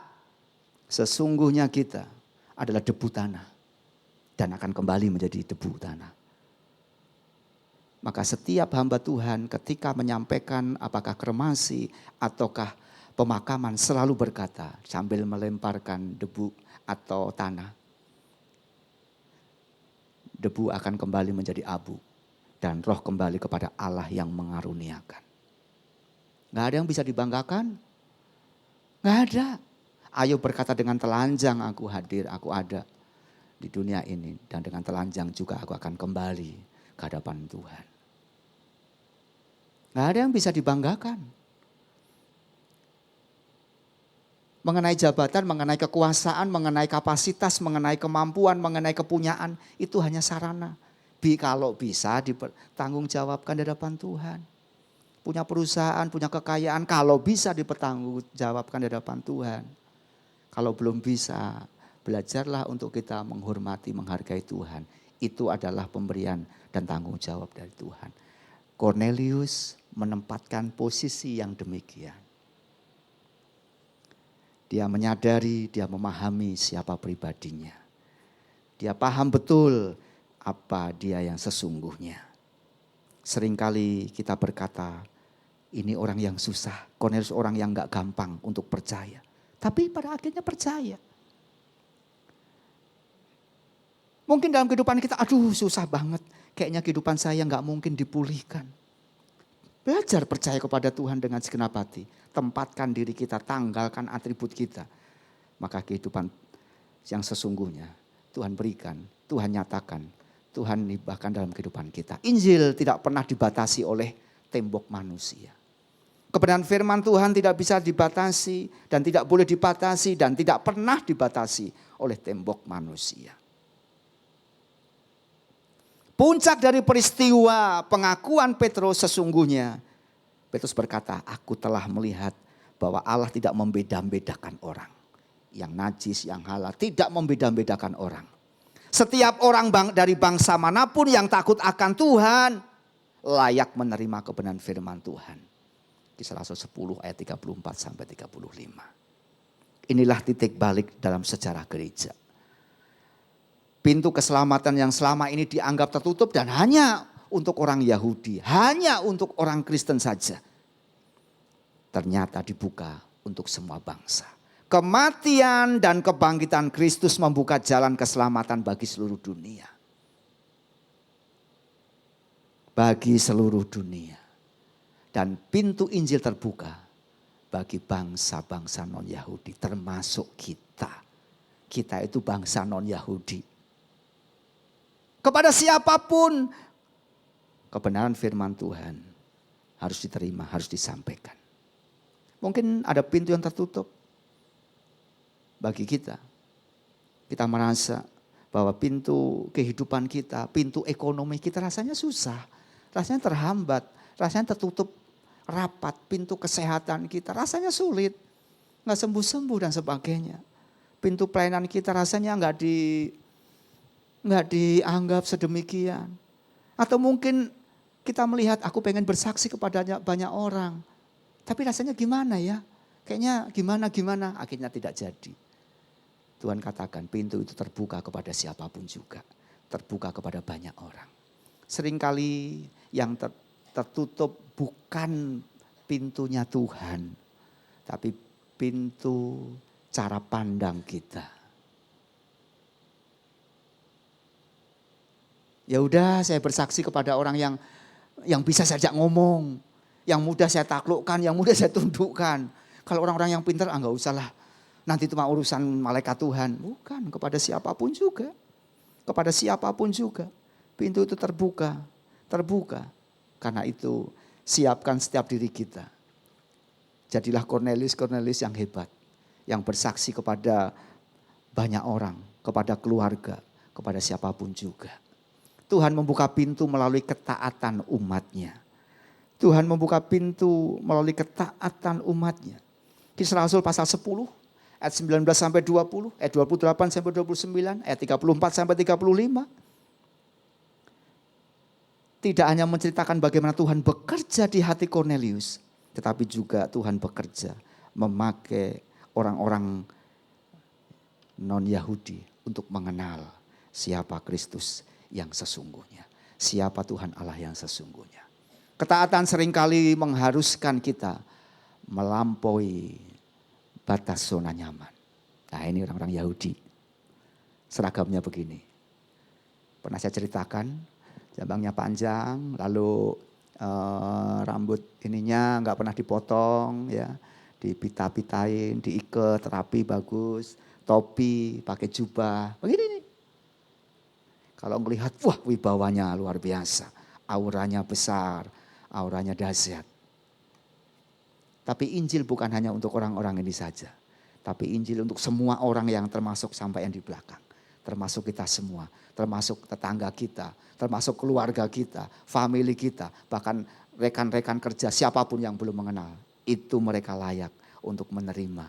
Sesungguhnya kita adalah debu tanah. Dan akan kembali menjadi debu tanah. Maka setiap hamba Tuhan ketika menyampaikan apakah kremasi ataukah pemakaman selalu berkata sambil melemparkan debu atau tanah. Debu akan kembali menjadi abu dan roh kembali kepada Allah yang mengaruniakan. Gak ada yang bisa dibanggakan. Gak ada. Ayo berkata dengan telanjang aku hadir, aku ada di dunia ini. Dan dengan telanjang juga aku akan kembali ke hadapan Tuhan. Gak ada yang bisa dibanggakan. Mengenai jabatan, mengenai kekuasaan, mengenai kapasitas, mengenai kemampuan, mengenai kepunyaan. Itu hanya sarana. Kalau bisa dipertanggungjawabkan di hadapan Tuhan. Punya perusahaan, punya kekayaan. Kalau bisa dipertanggungjawabkan di hadapan Tuhan. Kalau belum bisa, Belajarlah untuk kita menghormati, menghargai Tuhan. Itu adalah pemberian dan tanggung jawab dari Tuhan. Cornelius menempatkan posisi yang demikian. Dia menyadari, dia memahami siapa pribadinya. Dia paham betul apa dia yang sesungguhnya. Seringkali kita berkata, ini orang yang susah. Cornelius orang yang gak gampang untuk percaya. Tapi pada akhirnya percaya. Mungkin dalam kehidupan kita, aduh susah banget. Kayaknya kehidupan saya gak mungkin dipulihkan. Belajar percaya kepada Tuhan dengan segenap hati. Tempatkan diri kita, tanggalkan atribut kita. Maka kehidupan yang sesungguhnya Tuhan berikan, Tuhan nyatakan, Tuhan bahkan dalam kehidupan kita. Injil tidak pernah dibatasi oleh tembok manusia. Kebenaran firman Tuhan tidak bisa dibatasi dan tidak boleh dibatasi dan tidak pernah dibatasi oleh tembok manusia. Puncak dari peristiwa pengakuan Petrus sesungguhnya, Petrus berkata, aku telah melihat bahwa Allah tidak membeda-bedakan orang. Yang najis, yang halal, tidak membeda-bedakan orang. Setiap orang dari bangsa manapun yang takut akan Tuhan, layak menerima kebenaran firman Tuhan. Kisah Rasul 10 ayat 34 sampai 35. Inilah titik balik dalam sejarah gereja. Pintu keselamatan yang selama ini dianggap tertutup dan hanya untuk orang Yahudi, hanya untuk orang Kristen saja. Ternyata dibuka untuk semua bangsa. Kematian dan kebangkitan Kristus membuka jalan keselamatan bagi seluruh dunia. Bagi seluruh dunia. Dan pintu Injil terbuka bagi bangsa-bangsa non-Yahudi termasuk kita. Kita itu bangsa non-Yahudi. Kepada siapapun kebenaran firman Tuhan harus diterima, harus disampaikan. Mungkin ada pintu yang tertutup bagi kita. Kita merasa bahwa pintu kehidupan kita, pintu ekonomi kita rasanya susah, rasanya terhambat, rasanya tertutup rapat, pintu kesehatan kita rasanya sulit, nggak sembuh-sembuh dan sebagainya. Pintu pelayanan kita rasanya nggak dianggap sedemikian. Atau mungkin kita melihat aku pengen bersaksi kepada banyak orang. Tapi rasanya gimana ya? Kayaknya gimana, akhirnya tidak jadi. Tuhan katakan pintu itu terbuka kepada siapapun juga. Terbuka kepada banyak orang. Seringkali yang tertutup bukan pintunya Tuhan. Tapi pintu cara pandang kita. Ya udah, saya bersaksi kepada orang yang bisa saya ajak ngomong, yang mudah saya taklukkan, yang mudah saya tundukkan. Kalau orang-orang yang pintar, enggak usah lah. Nanti itu mah urusan malaikat Tuhan. Bukan, kepada siapapun juga. Kepada siapapun juga. Pintu itu terbuka. Karena itu siapkan setiap diri kita. Jadilah Cornelius yang hebat. Yang bersaksi kepada banyak orang, kepada keluarga, kepada siapapun juga. Tuhan membuka pintu melalui ketaatan umatnya. Tuhan membuka pintu melalui ketaatan umatnya. Kisah Rasul pasal 10 ayat 19 sampai 20, ayat 28 sampai 29, ayat 34 sampai 35. Tidak hanya menceritakan bagaimana Tuhan bekerja di hati Cornelius, tetapi juga Tuhan bekerja memakai orang-orang non-Yahudi untuk mengenal siapa Kristus yang sesungguhnya. Siapa Tuhan Allah yang sesungguhnya. Ketaatan seringkali mengharuskan kita melampaui batas zona nyaman. Nah ini orang-orang Yahudi. Seragamnya begini. Pernah saya ceritakan, jambangnya panjang, lalu rambut ininya nggak pernah dipotong, ya, dipita-pitain, diikat, rapi bagus, topi, pakai jubah, begini nih. Kalau melihat, wah wibawanya luar biasa, auranya besar, auranya dahsyat. Tapi Injil bukan hanya untuk orang-orang ini saja. Tapi Injil untuk semua orang yang termasuk sampai yang di belakang. Termasuk kita semua, termasuk tetangga kita, termasuk keluarga kita, family kita. Bahkan rekan-rekan kerja siapapun yang belum mengenal. Itu mereka layak untuk menerima.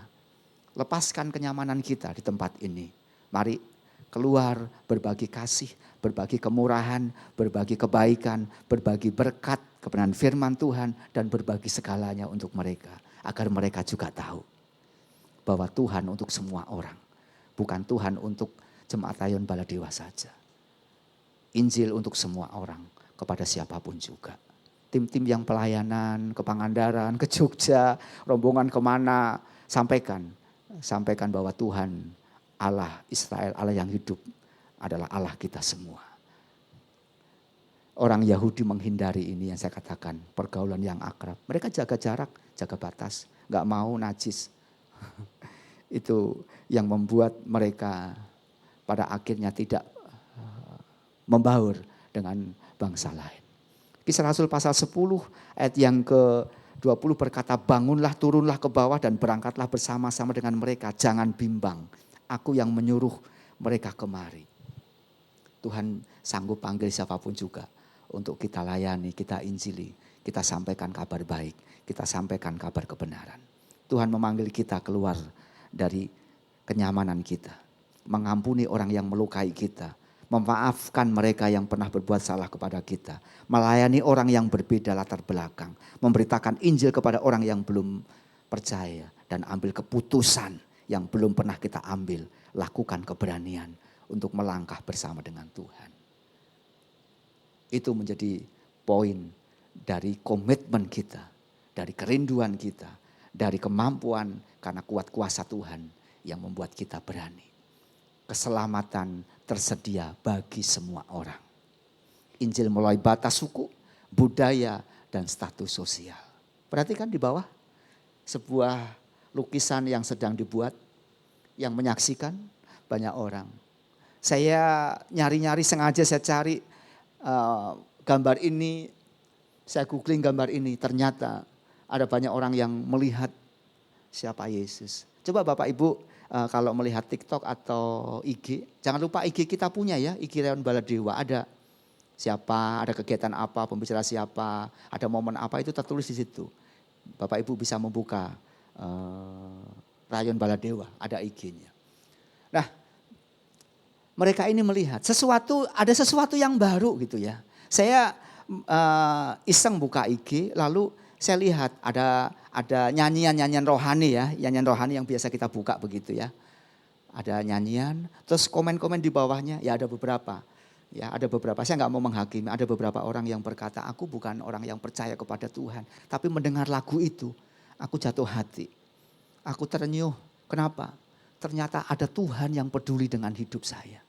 Lepaskan kenyamanan kita di tempat ini. Mari keluar berbagi kasih, berbagi kemurahan, berbagi kebaikan, berbagi berkat, kebenaran firman Tuhan, dan berbagi segalanya untuk mereka. Agar mereka juga tahu bahwa Tuhan untuk semua orang. Bukan Tuhan untuk Jemaat Rayon Baladewa saja. Injil untuk semua orang, kepada siapapun juga. Tim-tim yang pelayanan ke Pangandaran, ke Jogja, rombongan kemana, sampaikan bahwa Tuhan Allah Israel, Allah yang hidup adalah Allah kita semua. Orang Yahudi menghindari ini yang saya katakan, pergaulan yang akrab. Mereka jaga jarak, jaga batas, gak mau najis. Itu yang membuat mereka pada akhirnya tidak membaur dengan bangsa lain. Kisah Rasul pasal 10 ayat yang ke-20 berkata, bangunlah, turunlah ke bawah dan berangkatlah bersama-sama dengan mereka. Jangan bimbang, aku yang menyuruh mereka kemari. Tuhan sanggup panggil siapapun juga untuk kita layani, kita injili, kita sampaikan kabar baik, kita sampaikan kabar kebenaran. Tuhan memanggil kita keluar dari kenyamanan kita, mengampuni orang yang melukai kita, memaafkan mereka yang pernah berbuat salah kepada kita, melayani orang yang berbeda latar belakang, memberitakan Injil kepada orang yang belum percaya, dan ambil keputusan yang belum pernah kita ambil. Lakukan keberanian untuk melangkah bersama dengan Tuhan. Itu menjadi poin dari komitmen kita, dari kerinduan kita, dari kemampuan karena kuat kuasa Tuhan yang membuat kita berani. Keselamatan tersedia bagi semua orang. Injil melalui batas suku, budaya, dan status sosial. Perhatikan di bawah sebuah lukisan yang sedang dibuat, yang menyaksikan banyak orang. Saya nyari-nyari sengaja saya cari gambar ini, saya googling gambar ini, ternyata ada banyak orang yang melihat siapa Yesus. Coba Bapak Ibu kalau melihat TikTok atau IG, jangan lupa IG kita punya ya, IG Rayon Baladewa. Ada siapa, ada kegiatan apa, pembicara siapa, ada momen apa, itu tertulis di situ. Bapak Ibu bisa membuka Rayon Baladewa, ada IG-nya. Nah, mereka ini melihat ada sesuatu yang baru gitu ya. Saya iseng buka IG, lalu saya lihat ada nyanyian rohani ya, nyanyian rohani yang biasa kita buka begitu ya. Ada nyanyian, terus komen-komen di bawahnya ya ada beberapa. Ya ada beberapa, saya nggak mau menghakimi, ada beberapa orang yang berkata, aku bukan orang yang percaya kepada Tuhan. Tapi mendengar lagu itu, aku jatuh hati. Aku terenyuh, kenapa? Ternyata ada Tuhan yang peduli dengan hidup saya.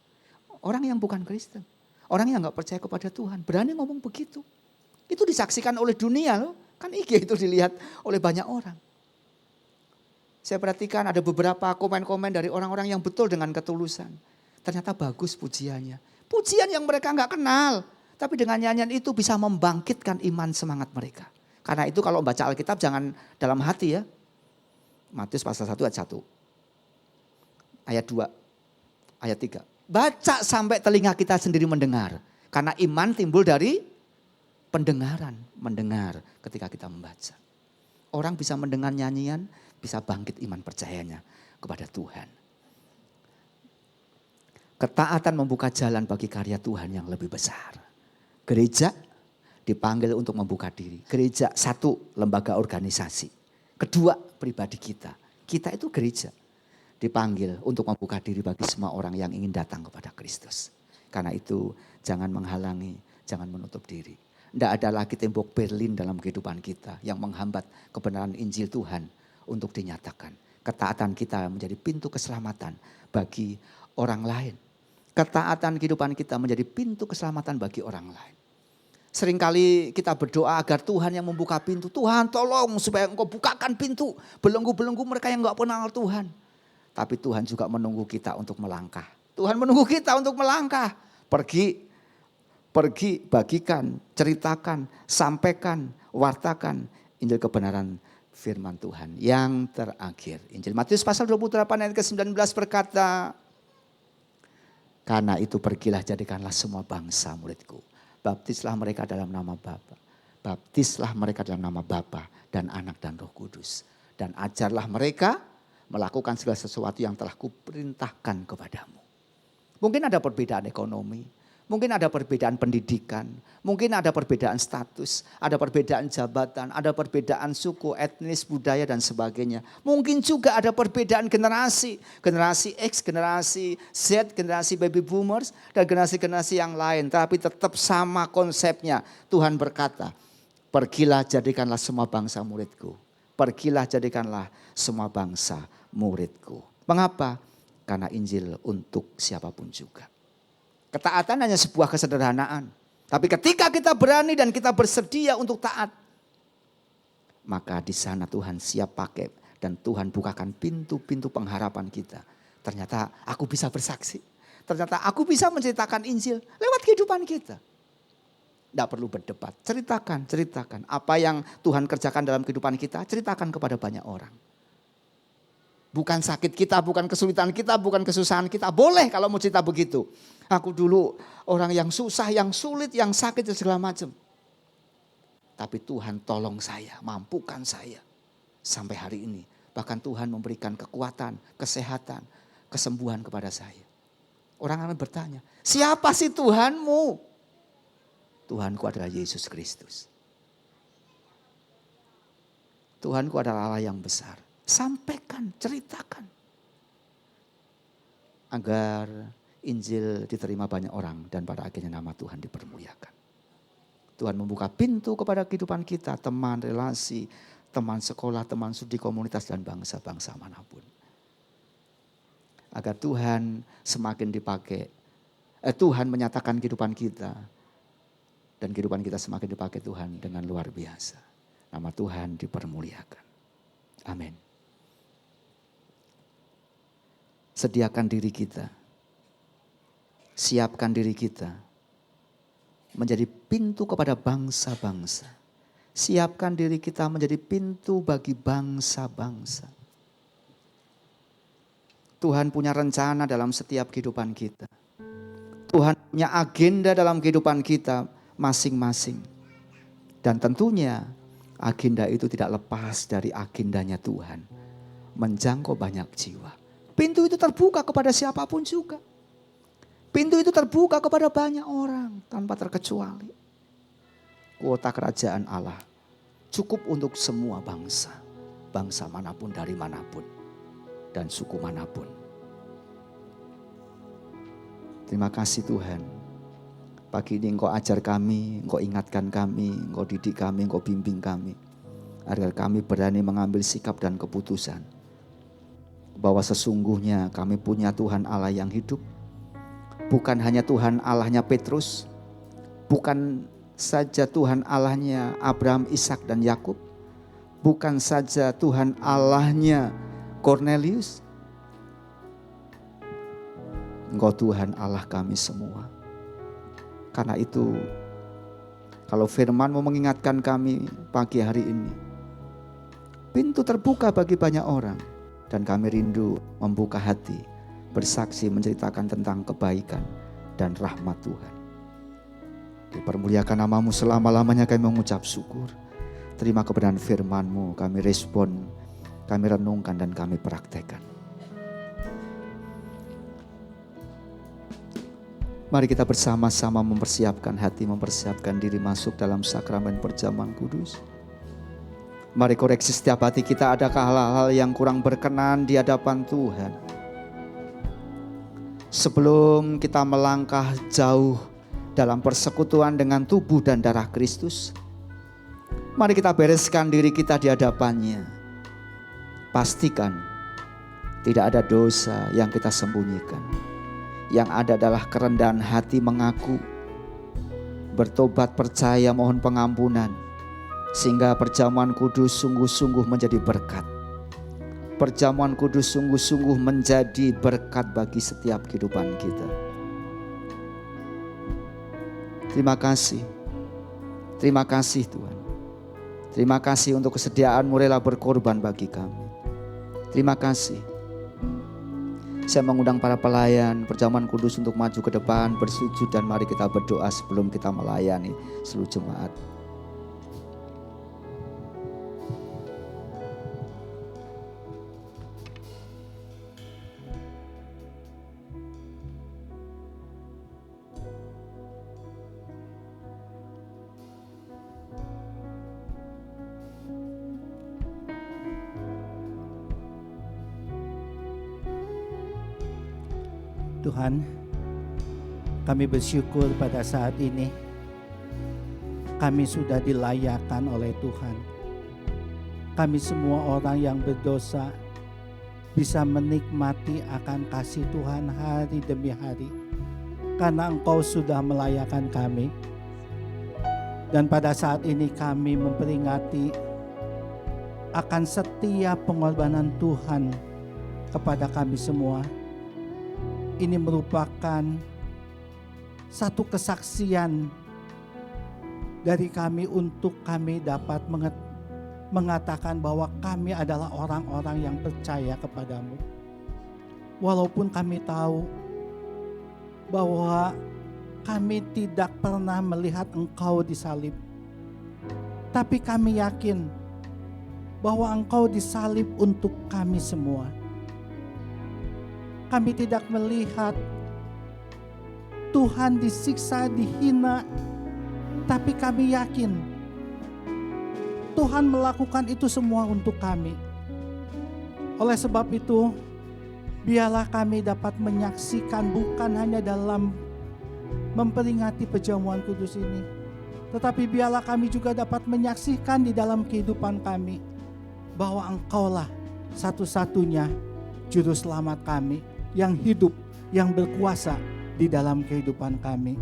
Orang yang bukan Kristen, orang yang nggak percaya kepada Tuhan, berani ngomong begitu. Itu disaksikan oleh dunia loh. Kan IG itu dilihat oleh banyak orang. Saya perhatikan ada beberapa komen-komen dari orang-orang yang betul dengan ketulusan. Ternyata bagus pujiannya. Pujian yang mereka nggak kenal. Tapi dengan nyanyian itu bisa membangkitkan iman semangat mereka. Karena itu kalau baca Alkitab jangan dalam hati ya. Matius pasal 1 ayat 1. Ayat 2, ayat 3. Baca sampai telinga kita sendiri mendengar. Karena iman timbul dari mendengar ketika kita membaca. Orang bisa mendengar nyanyian, bisa bangkit iman percayanya kepada Tuhan. Ketaatan membuka jalan bagi karya Tuhan yang lebih besar. Gereja dipanggil untuk membuka diri. Gereja satu, lembaga organisasi. Kedua, pribadi kita. Kita itu gereja dipanggil untuk membuka diri bagi semua orang yang ingin datang kepada Kristus. Karena itu jangan menghalangi, jangan menutup diri. Tidak ada lagi tembok Berlin dalam kehidupan kita yang menghambat kebenaran Injil Tuhan untuk dinyatakan. Ketaatan kita menjadi pintu keselamatan bagi orang lain. Ketaatan kehidupan kita menjadi pintu keselamatan bagi orang lain. Seringkali kita berdoa agar Tuhan yang membuka pintu. Tuhan tolong supaya engkau bukakan pintu. Belenggu-belenggu mereka yang gak kenal Tuhan. Tapi Tuhan juga menunggu kita untuk melangkah. Tuhan menunggu kita untuk melangkah. Pergi, bagikan, ceritakan, sampaikan, wartakan Injil kebenaran firman Tuhan. Yang terakhir, Injil Matius pasal 28 ayat ke-19 berkata, karena itu pergilah jadikanlah semua bangsa muridku. Baptislah mereka dalam nama Bapa. Baptislah mereka dalam nama Bapa dan Anak dan Roh Kudus. Dan ajarlah mereka melakukan segala sesuatu yang telah kuperintahkan kepadamu. Mungkin ada perbedaan ekonomi, mungkin ada perbedaan pendidikan, mungkin ada perbedaan status, ada perbedaan jabatan, ada perbedaan suku, etnis, budaya dan sebagainya. Mungkin juga ada perbedaan generasi, generasi X, generasi Z, generasi baby boomers, dan generasi-generasi yang lain. Tapi tetap sama konsepnya. Tuhan berkata, pergilah jadikanlah semua bangsa muridku. Pergilah jadikanlah semua bangsa muridku. Mengapa? Karena Injil untuk siapapun juga. Ketaatan hanya sebuah kesederhanaan. Tapi ketika kita berani dan kita bersedia untuk taat, maka di sana Tuhan siap pakai dan Tuhan bukakan pintu-pintu pengharapan kita. Ternyata aku bisa bersaksi. Ternyata aku bisa menceritakan Injil lewat kehidupan kita. Tidak perlu berdebat, ceritakan. Apa yang Tuhan kerjakan dalam kehidupan kita, ceritakan kepada banyak orang. Bukan sakit kita, bukan kesulitan kita, bukan kesusahan kita. Boleh kalau mau cerita begitu. Aku dulu orang yang susah, yang sulit, yang sakit dan segala macam. Tapi Tuhan tolong saya, mampukan saya. Sampai hari ini. Bahkan Tuhan memberikan kekuatan, kesehatan, kesembuhan kepada saya. Orang akan bertanya, siapa sih Tuhanmu? Tuhanku adalah Yesus Kristus. Tuhanku adalah Allah yang besar. Sampaikan, ceritakan. Agar Injil diterima banyak orang dan pada akhirnya nama Tuhan dipermuliakan. Tuhan membuka pintu kepada kehidupan kita, teman, relasi, teman sekolah, teman studi, komunitas dan bangsa-bangsa manapun. Agar Tuhan semakin dipakai, Tuhan menyatakan kehidupan kita. Dan kehidupan kita semakin dipakai Tuhan dengan luar biasa. Nama Tuhan dipermuliakan. Amin. Sediakan diri kita. Siapkan diri kita. Menjadi pintu kepada bangsa-bangsa. Siapkan diri kita menjadi pintu bagi bangsa-bangsa. Tuhan punya rencana dalam setiap kehidupan kita. Tuhan punya agenda dalam kehidupan kita masing-masing. Dan tentunya agenda itu tidak lepas dari agendanya Tuhan. Menjangkau banyak jiwa. Pintu itu terbuka kepada siapapun juga. Pintu itu terbuka kepada banyak orang tanpa terkecuali. Kuota kerajaan Allah cukup untuk semua bangsa. Bangsa manapun, dari manapun. Dan suku manapun. Terima kasih Tuhan. Pagi ini Engkau ajar kami, Engkau ingatkan kami, Engkau didik kami, Engkau bimbing kami. Agar kami berani mengambil sikap dan keputusan. Bahwa sesungguhnya kami punya Tuhan Allah yang hidup. Bukan hanya Tuhan Allahnya Petrus. Bukan saja Tuhan Allahnya Abraham, Ishak dan Yakub. Bukan saja Tuhan Allahnya Cornelius. Engkau Tuhan Allah kami semua. Karena itu, kalau firman-Mu mengingatkan kami pagi hari ini, pintu terbuka bagi banyak orang. Dan kami rindu membuka hati, bersaksi menceritakan tentang kebaikan dan rahmat Tuhan. Dipermuliakan nama-Mu selama-lamanya, kami mengucap syukur. Terima kebenaran firman-Mu, kami respon, kami renungkan dan kami praktekkan. Mari kita bersama-sama mempersiapkan hati, mempersiapkan diri masuk dalam sakramen perjamuan kudus. Mari koreksi setiap hati kita, adakah hal-hal yang kurang berkenan di hadapan Tuhan. Sebelum kita melangkah jauh dalam persekutuan dengan tubuh dan darah Kristus, mari kita bereskan diri kita di hadapannya. Pastikan tidak ada dosa yang kita sembunyikan. Yang ada adalah kerendahan hati mengaku, bertobat, percaya, mohon pengampunan. Sehingga perjamuan kudus sungguh-sungguh menjadi berkat. Perjamuan kudus sungguh-sungguh menjadi berkat bagi setiap kehidupan kita. Terima kasih. Terima kasih Tuhan. Terima kasih untuk kesediaan-Mu rela berkorban bagi kami. Terima kasih. Saya mengundang para pelayan perjamuan kudus untuk maju ke depan, bersujud dan mari kita berdoa sebelum kita melayani seluruh jemaat. Tuhan, kami bersyukur pada saat ini kami sudah dilayakkan oleh Tuhan. Kami semua orang yang berdosa bisa menikmati akan kasih Tuhan hari demi hari, karena Engkau sudah melayakkan kami. Dan pada saat ini kami memperingati akan setiap pengorbanan Tuhan kepada kami semua. Ini merupakan satu kesaksian dari kami untuk kami dapat mengatakan bahwa kami adalah orang-orang yang percaya kepadamu. Walaupun kami tahu bahwa kami tidak pernah melihat Engkau disalib, tapi kami yakin bahwa Engkau disalib untuk kami semua. Kami tidak melihat Tuhan disiksa, dihina, tapi kami yakin Tuhan melakukan itu semua untuk kami. Oleh sebab itu, biarlah kami dapat menyaksikan bukan hanya dalam memperingati perjamuan kudus ini, tetapi biarlah kami juga dapat menyaksikan di dalam kehidupan kami bahwa Engkaulah satu-satunya juru selamat kami yang hidup, yang berkuasa di dalam kehidupan kami.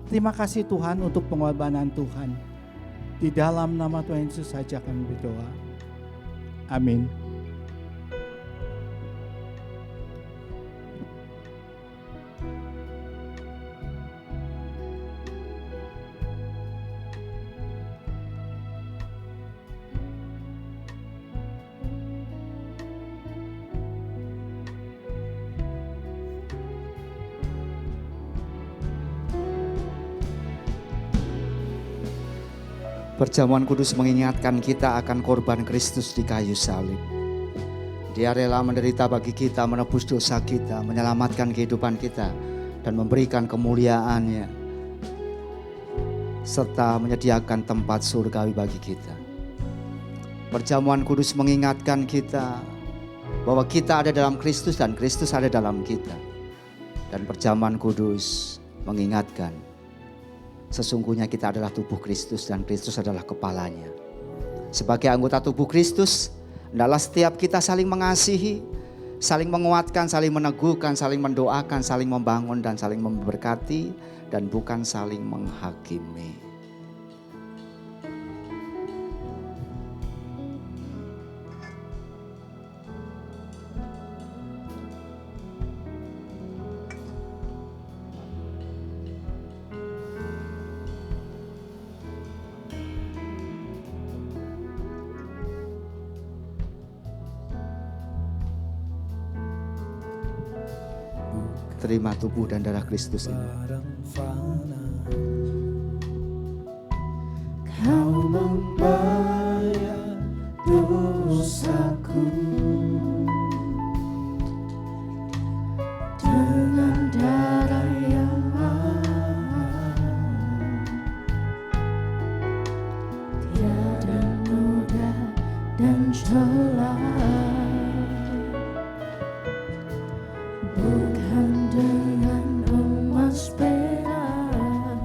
Terima kasih Tuhan untuk pengorbanan Tuhan. Di dalam nama Tuhan Yesus saja kami berdoa. Amin. Perjamuan kudus mengingatkan kita akan korban Kristus di kayu salib. Dia rela menderita bagi kita, menebus dosa kita, menyelamatkan kehidupan kita, dan memberikan kemuliaan-Nya, serta menyediakan tempat surgawi bagi kita. Perjamuan kudus mengingatkan kita bahwa kita ada dalam Kristus dan Kristus ada dalam kita. Dan perjamuan kudus mengingatkan sesungguhnya kita adalah tubuh Kristus dan Kristus adalah kepalanya. Sebagai anggota tubuh Kristus, hendaklah setiap kita saling mengasihi, saling menguatkan, saling meneguhkan, saling mendoakan, saling membangun dan saling memberkati, dan bukan saling menghakimi. Terima tubuh dan darah Kristus ini. Kau membayar dosaku dengan darah yang mahal. Tiada noda dan celah, bukan dengan emas perak.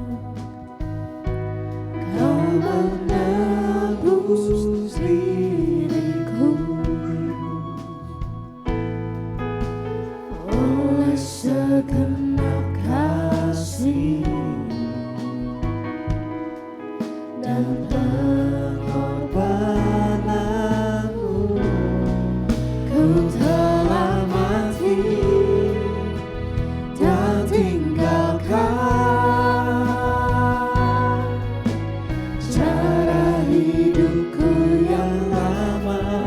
Kau menebus diriku oleh segenap kasih dan pengorbananmu. Ku telah mati dan tinggalkan cara hidupku yang lama.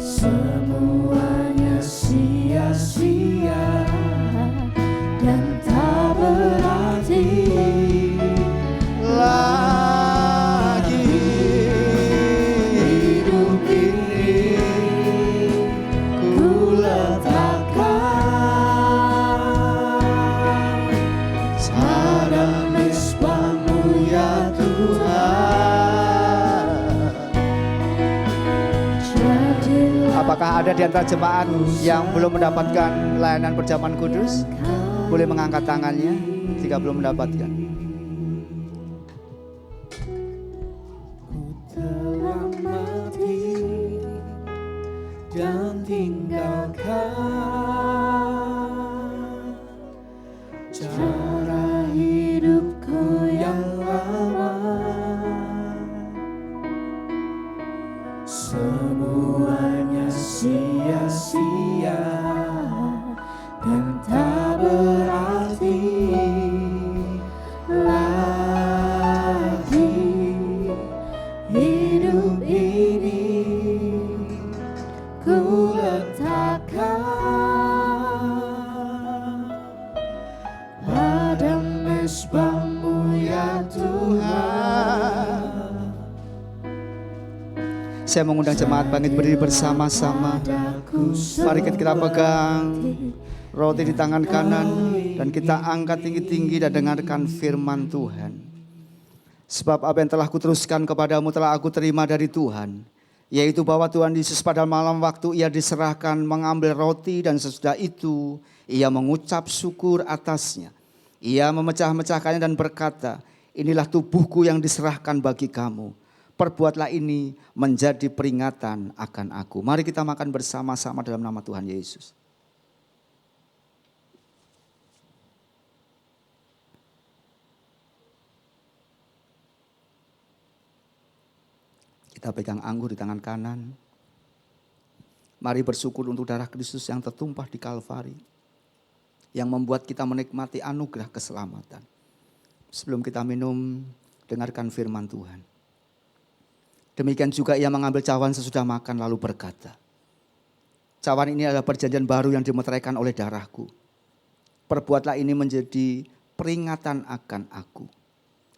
Semuanya sia-sia dan tak berarti lagi. Hidup ini ku letakkan pada mezbah-Mu ya Tuhan. Jadilah Apakah Apakah ada di antara jemaat yang belum mendapatkan layanan perjamuan kudus? Boleh mengangkat tangannya jika belum mendapatkan. Telah mati dan tinggalkan cara hidupku yang lama. Semuanya sia-sia dan tak berarti lagi. Hidup ini ku letakkan pada mezbah-Mu ya Tuhan. Saya mengundang jemaat bangkit berdiri bersama-sama. Mari kita pegang roti di tangan kanan dan kita angkat tinggi-tinggi dan dengarkan firman Tuhan. Sebab apa yang telah kuteruskan kepadamu telah aku terima dari Tuhan, yaitu bahwa Tuhan Yesus pada malam waktu ia diserahkan mengambil roti dan sesudah itu ia mengucap syukur atasnya. Ia memecah-mecahkannya dan berkata, inilah tubuhku yang diserahkan bagi kamu. Perbuatlah ini menjadi peringatan akan aku. Mari kita makan bersama-sama dalam nama Tuhan Yesus. Kita pegang anggur di tangan kanan. Mari bersyukur untuk darah Kristus yang tertumpah di Kalvari, yang membuat kita menikmati anugerah keselamatan. Sebelum kita minum, dengarkan firman Tuhan. Demikian juga ia mengambil cawan sesudah makan lalu berkata, cawan ini adalah perjanjian baru yang dimeteraikan oleh darahku. Perbuatlah ini menjadi peringatan akan aku.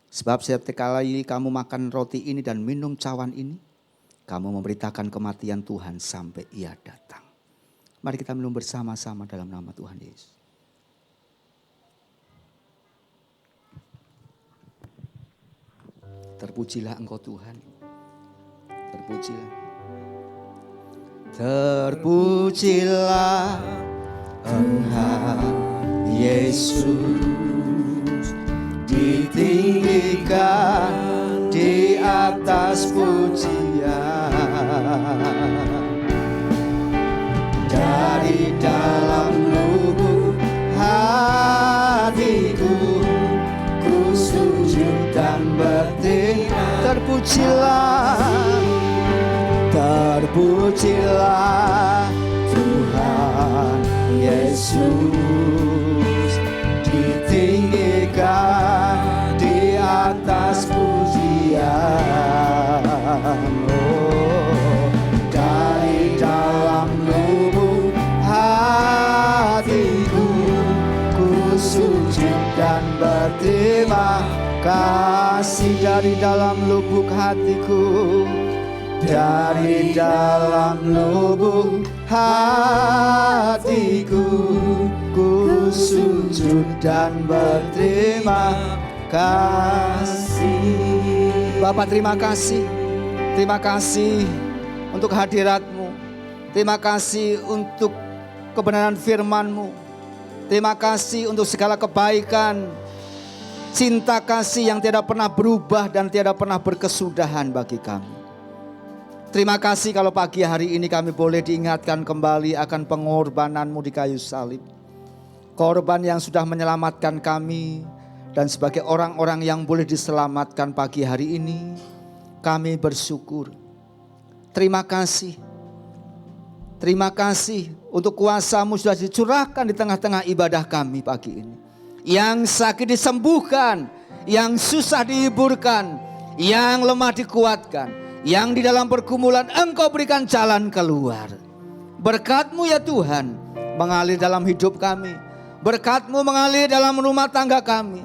Sebab setiap kali kamu makan roti ini dan minum cawan ini, kamu memberitakan kematian Tuhan sampai ia datang. Mari kita minum bersama-sama dalam nama Tuhan Yesus. Terpujilah Engkau Tuhan. Terpujilah. Terpujilah Engkau Yesus, ditinggikan di atas pujian. Dari dalam lubuk hatiku, ku sujud dan berterima. Terpujilah, terpujilah Tuhan Yesus, ditinggikan di atas pujian. Oh, dari dalam lubuk hatiku, ku sujud dan berterima kasih. Dari dalam lubuk hatiku, dari dalam lubuk hatiku, ku sujud dan berterima kasih. Bapak terima kasih. Terima kasih untuk hadirat-Mu. Terima kasih untuk kebenaran firman-Mu. Terima kasih untuk segala kebaikan, cinta kasih yang tidak pernah berubah dan tidak pernah berkesudahan bagi kami. Terima kasih kalau pagi hari ini kami boleh diingatkan kembali akan pengorbanan-Mu di kayu salib. Korban yang sudah menyelamatkan kami, dan sebagai orang-orang yang boleh diselamatkan pagi hari ini, kami bersyukur. Terima kasih. Terima kasih untuk kuasa-Mu sudah dicurahkan di tengah-tengah ibadah kami pagi ini. Yang sakit disembuhkan, yang susah dihiburkan, yang lemah dikuatkan, yang di dalam pergumulan Engkau berikan jalan keluar. Berkat-Mu ya Tuhan mengalir dalam hidup kami. Berkat-Mu mengalir dalam rumah tangga kami.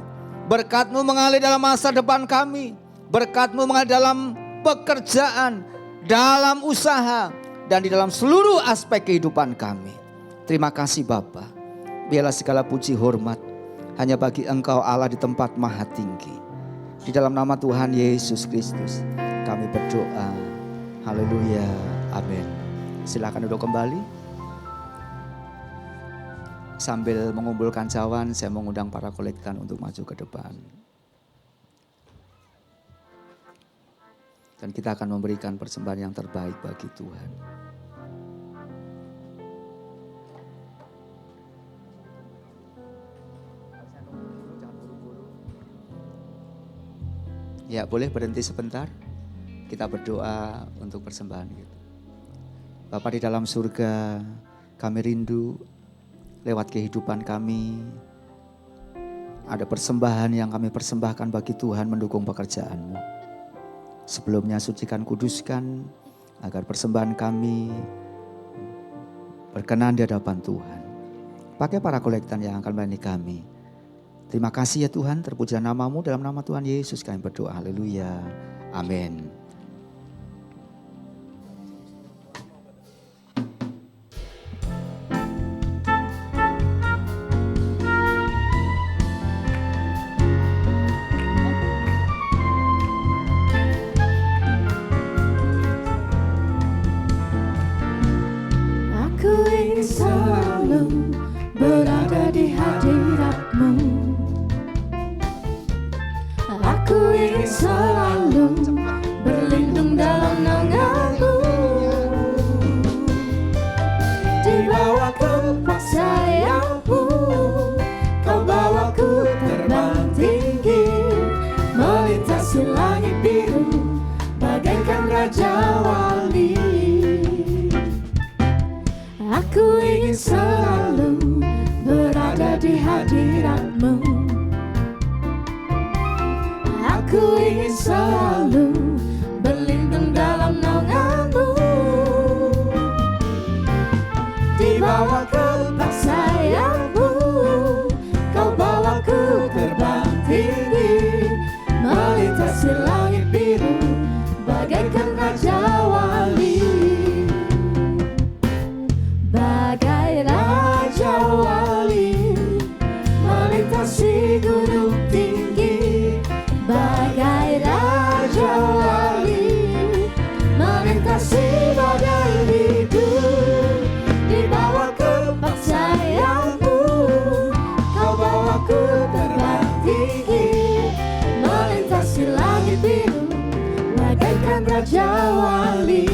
Berkat-Mu mengalir dalam masa depan kami. Berkat-Mu mengalir dalam pekerjaan, dalam usaha, dan di dalam seluruh aspek kehidupan kami. Terima kasih Bapa. Biarlah segala puji hormat hanya bagi Engkau Allah di tempat maha tinggi. Di dalam nama Tuhan Yesus Kristus kami berdoa. Haleluya. Amin. Silakan duduk kembali. Sambil mengumpulkan cawan, saya mengundang para kolektan untuk maju ke depan. Dan kita akan memberikan persembahan yang terbaik bagi Tuhan. Ya, boleh berhenti sebentar. Kita berdoa untuk persembahan itu. Bapa di dalam surga, kami rindu lewat kehidupan kami. Ada persembahan yang kami persembahkan bagi Tuhan mendukung pekerjaan-Mu. Sebelumnya sucikan, kuduskan, agar persembahan kami berkenan di hadapan Tuhan. Pakai para kolektan yang akan melayani kami. Terima kasih ya Tuhan, terpujilah nama-Mu, dalam nama Tuhan Yesus kami berdoa, haleluya, amin. Aku ingin selalu berada di hadirat-Mu. Aku ingin selalu berlindung dalam naungan-Mu. Di bawah kepak sayap-Mu, Kau bawaku terbang tinggi, melintasi langit biru bagaikan Raja Wali. Aku ingin selalu berada di hadirat-Mu. Aku ingin selalu berlindung dalam naungan-Mu. Di bawah kepak sayap-Mu, Kau bawaku terbang tinggi, melintasi langit biru bagaikan Raja Wali. Bagai Raja Wali melintasi gunung tinggi, bagai Raja Wali melintasi badai hidup. Di bawah kepak sayap-Mu, Kau bawaku terbang tinggi, melintasi langit biru bagaikan Raja Wali.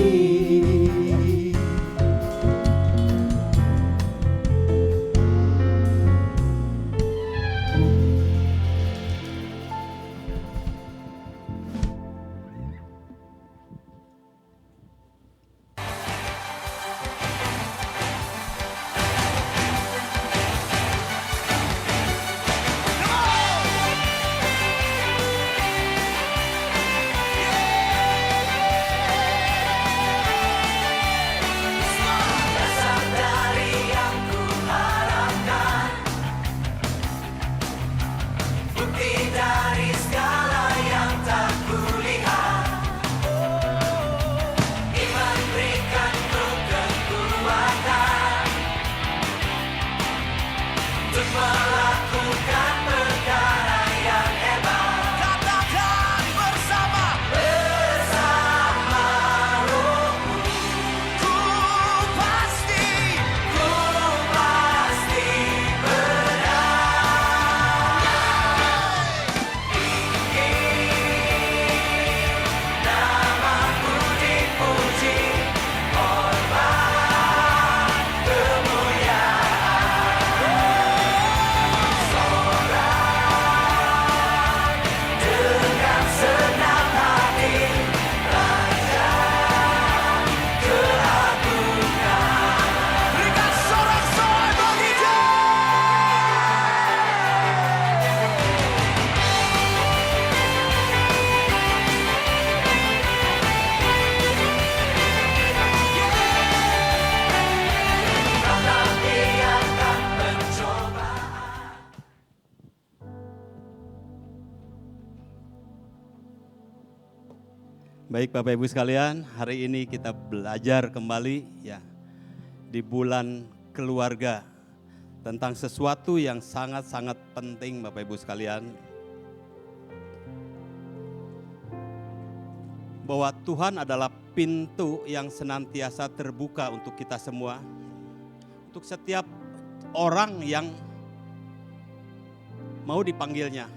Baik Bapak Ibu sekalian, hari ini kita belajar kembali ya di bulan keluarga tentang sesuatu yang sangat-sangat penting Bapak Ibu sekalian. bahwa Tuhan adalah pintu yang senantiasa terbuka untuk kita semua. Untuk setiap orang yang mau dipanggilnya.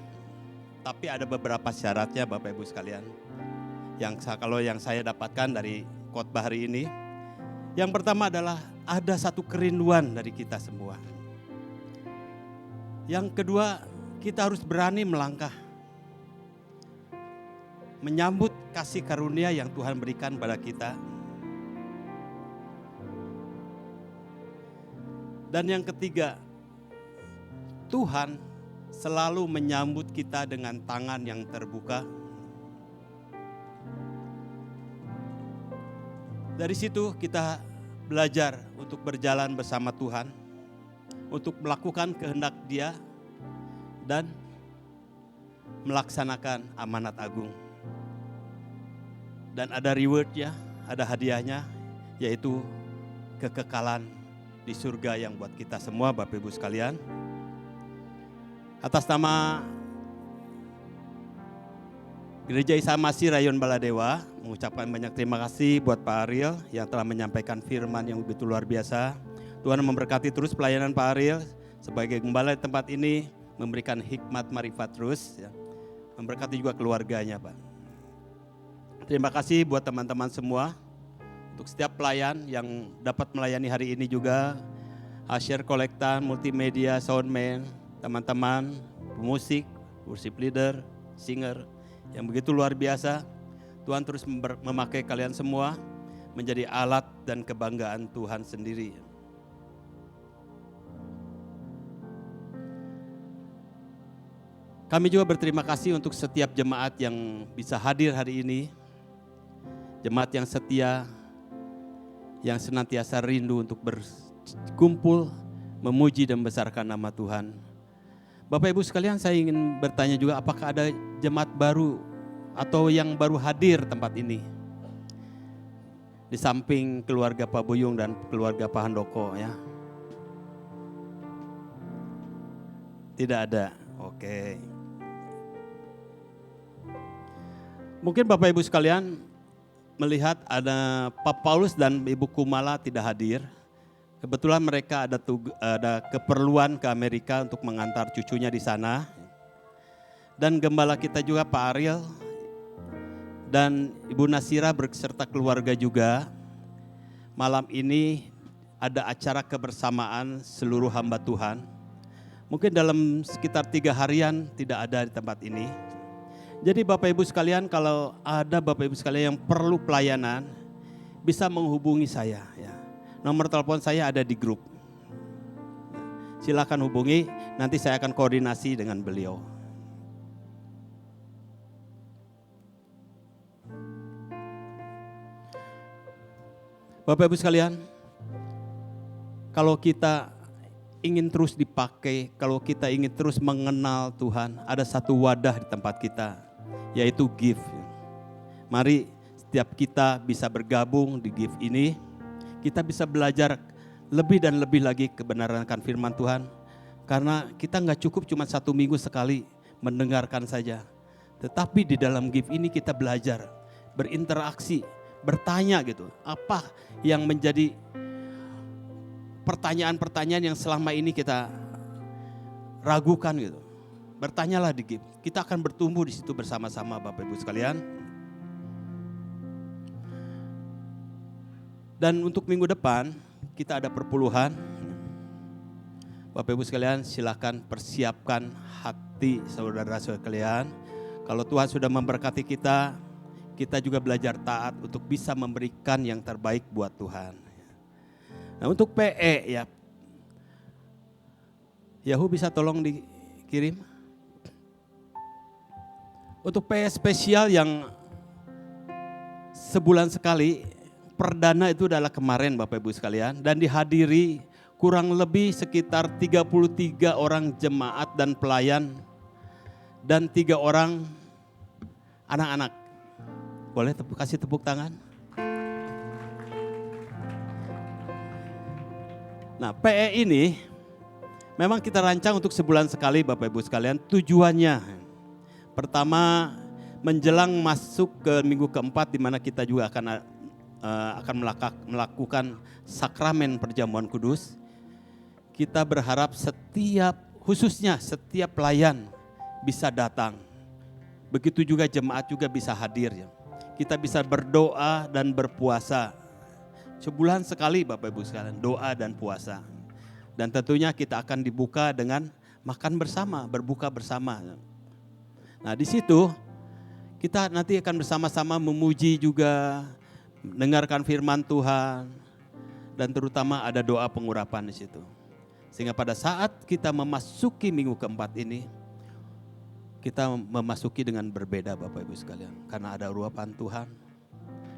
Tapi ada beberapa syaratnya Bapak Ibu sekalian. Kalau yang saya dapatkan dari khotbah hari ini. Yang pertama adalah ada satu kerinduan dari kita semua. Yang kedua, kita harus berani melangkah. Menyambut kasih karunia yang Tuhan berikan pada kita. Dan yang ketiga, Tuhan selalu menyambut kita dengan tangan yang terbuka. Dari situ kita belajar untuk berjalan bersama Tuhan, untuk melakukan kehendak Dia dan melaksanakan amanat agung. Dan ada rewardnya, ada hadiahnya, yaitu kekekalan di surga yang buat kita semua Bapak Ibu sekalian. Atas nama Gereja Isa Masih Rayon Baladewa, mengucapkan banyak terima kasih buat Pak Ariel yang telah menyampaikan firman yang begitu luar biasa. Tuhan memberkati terus pelayanan Pak Ariel sebagai gembala di tempat ini, memberikan hikmat marifat terus, ya. Memberkati juga keluarganya Pak. Terima kasih buat teman-teman semua, untuk setiap pelayan yang dapat melayani hari ini juga, Asher Kolektan, Multimedia, Soundman, teman-teman, pemusik, worship leader, singer, yang begitu luar biasa. Tuhan terus memakai kalian semua menjadi alat dan kebanggaan Tuhan sendiri. Kami juga berterima kasih untuk setiap jemaat yang bisa hadir hari ini. Jemaat yang setia, yang senantiasa rindu untuk berkumpul, memuji dan membesarkan nama Tuhan. Bapak Ibu sekalian, saya ingin bertanya juga, apakah ada jemaat baru atau yang baru hadir tempat ini? Di samping keluarga Pak Buyung dan keluarga Pak Handoko ya. Tidak ada, oke. Mungkin Bapak Ibu sekalian melihat ada Pak Paulus dan Ibu Kumala tidak hadir. Kebetulan mereka ada keperluan ke Amerika untuk mengantar cucunya di sana. Dan gembala kita juga Pak Ariel dan Ibu Nasira berserta keluarga juga. Malam ini ada acara kebersamaan seluruh hamba Tuhan. Mungkin dalam sekitar 3 harian tidak ada di tempat ini. Jadi Bapak Ibu sekalian, kalau ada Bapak Ibu sekalian yang perlu pelayanan, bisa menghubungi saya ya. Nomor telepon saya ada di grup. Silakan hubungi, nanti saya akan koordinasi dengan beliau. Bapak Ibu sekalian, kalau kita ingin terus dipakai, kalau kita ingin terus mengenal Tuhan, ada satu wadah di tempat kita, yaitu give. Mari setiap kita bisa bergabung di give ini, kita bisa belajar lebih dan lebih lagi kebenaran akan firman Tuhan. Karena kita nggak cukup cuma 1 minggu sekali mendengarkan saja. Tetapi di dalam give ini kita belajar, berinteraksi, bertanya gitu. Apa yang menjadi pertanyaan-pertanyaan yang selama ini kita ragukan gitu. Bertanyalah di give. Kita akan bertumbuh di situ bersama-sama Bapak Ibu sekalian. Dan untuk minggu depan kita ada perpuluhan. Bapak Ibu sekalian, silakan persiapkan hati saudara-saudara sekalian. Kalau Tuhan sudah memberkati kita, kita juga belajar taat untuk bisa memberikan yang terbaik buat Tuhan. Nah, untuk PE ya, Yahu bisa tolong dikirim. Untuk PE spesial yang sebulan sekali, perdana itu adalah kemarin Bapak Ibu sekalian, dan dihadiri kurang lebih sekitar 33 orang jemaat dan pelayan dan 3 orang anak-anak. Boleh kasih tepuk tangan? Nah, PE ini memang kita rancang untuk sebulan sekali Bapak Ibu sekalian. Tujuannya pertama, menjelang masuk ke minggu keempat di mana kita juga akan melakukan sakramen perjamuan kudus. Kita berharap khususnya setiap pelayan bisa datang. Begitu juga jemaat juga bisa hadir ya. Kita bisa berdoa dan berpuasa. Sebulan sekali Bapak Ibu sekalian, doa dan puasa. Dan tentunya kita akan dibuka dengan makan bersama, berbuka bersama. Nah di situ kita nanti akan bersama-sama memuji juga, mendengarkan firman Tuhan, dan terutama ada doa pengurapan di situ. Sehingga pada saat kita memasuki minggu keempat ini, kita memasuki dengan berbeda Bapak Ibu sekalian. Karena ada urapan Tuhan,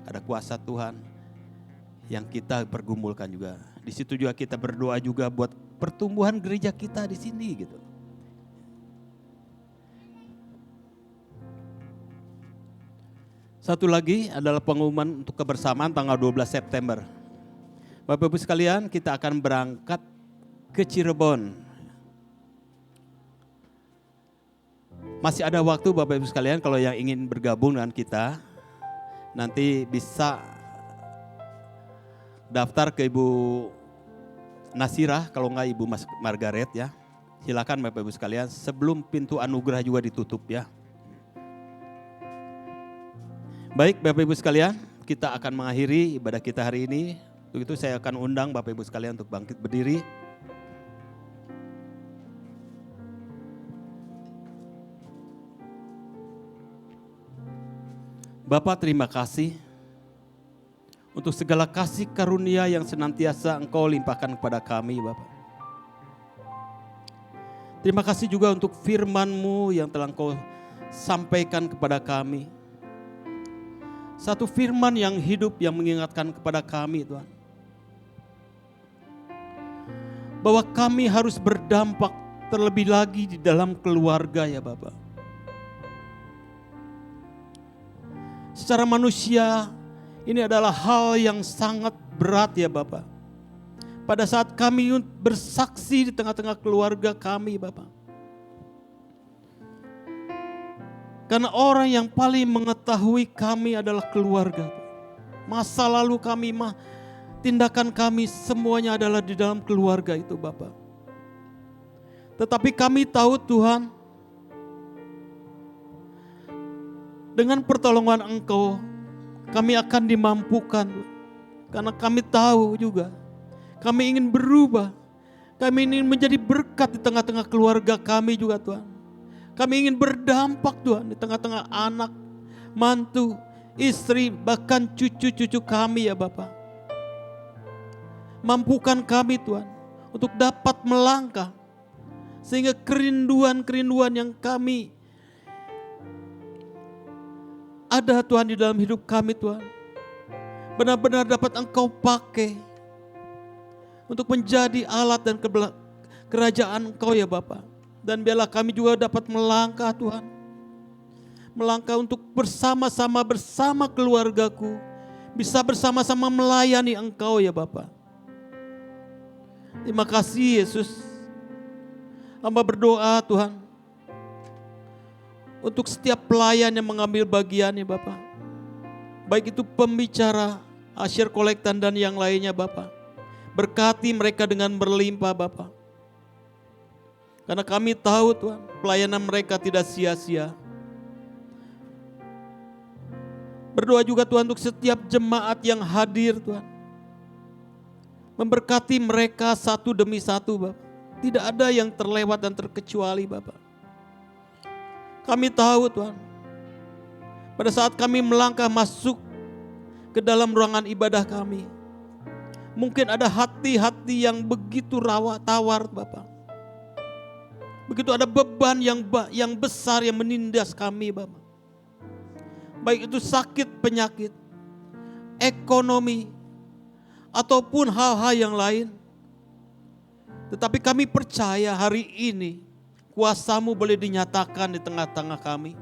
ada kuasa Tuhan yang kita pergumulkan juga. Di situ juga kita berdoa juga buat pertumbuhan gereja kita di sini gitu. Satu lagi adalah pengumuman untuk kebersamaan tanggal 12 September. Bapak Ibu sekalian, kita akan berangkat ke Cirebon. Masih ada waktu Bapak Ibu sekalian, kalau yang ingin bergabung dengan kita, nanti bisa daftar ke Ibu Nasirah, kalau enggak Ibu Margaret ya. Silakan Bapak Ibu sekalian, sebelum pintu anugerah juga ditutup ya. Baik Bapak Ibu sekalian, kita akan mengakhiri ibadah kita hari ini. Untuk itu saya akan undang Bapak Ibu sekalian untuk bangkit berdiri. Bapak terima kasih untuk segala kasih karunia yang senantiasa Engkau limpahkan kepada kami Bapak. Terima kasih juga untuk firman-Mu yang telah Engkau sampaikan kepada kami. Satu firman yang hidup yang mengingatkan kepada kami Tuhan. Bahwa kami harus berdampak terlebih lagi di dalam keluarga ya Bapak. Secara manusia ini adalah hal yang sangat berat ya Bapak. Pada saat kami bersaksi di tengah-tengah keluarga kami Bapak. Karena orang yang paling mengetahui kami adalah keluarga. Masa lalu kami, tindakan kami semuanya adalah di dalam keluarga itu Bapak. Tetapi kami tahu Tuhan, dengan pertolongan Engkau, kami akan dimampukan. Karena kami tahu juga, kami ingin berubah. Kami ingin menjadi berkat di tengah-tengah keluarga kami juga Tuhan. Kami ingin berdampak Tuhan di tengah-tengah anak, mantu, istri, bahkan cucu-cucu kami ya Bapak. Mampukan kami Tuhan untuk dapat melangkah. Sehingga kerinduan-kerinduan yang kami ada Tuhan di dalam hidup kami Tuhan. Benar-benar dapat Engkau pakai untuk menjadi alat dan kerajaan Engkau ya Bapak. Dan biarlah kami juga dapat melangkah Tuhan. Melangkah untuk bersama-sama bersama keluargaku. Bisa bersama-sama melayani Engkau ya Bapa. Terima kasih Yesus. Hamba berdoa Tuhan. Untuk setiap pelayan yang mengambil bagian ya Bapa. Baik itu pembicara, asyir kolektan dan yang lainnya Bapa. Berkati mereka dengan berlimpah Bapa. Karena kami tahu Tuhan, pelayanan mereka tidak sia-sia. Berdoa juga Tuhan untuk setiap jemaat yang hadir Tuhan. Memberkati mereka satu demi satu Bapak. Tidak ada yang terlewat dan terkecuali Bapak. Kami tahu Tuhan, pada saat kami melangkah masuk ke dalam ruangan ibadah kami, mungkin ada hati-hati yang begitu tawar Bapak. Begitu ada beban yang besar yang menindas kami Bapak. Baik itu sakit, penyakit, ekonomi, ataupun hal-hal yang lain. Tetapi kami percaya hari ini kuasa-Mu boleh dinyatakan di tengah-tengah kami.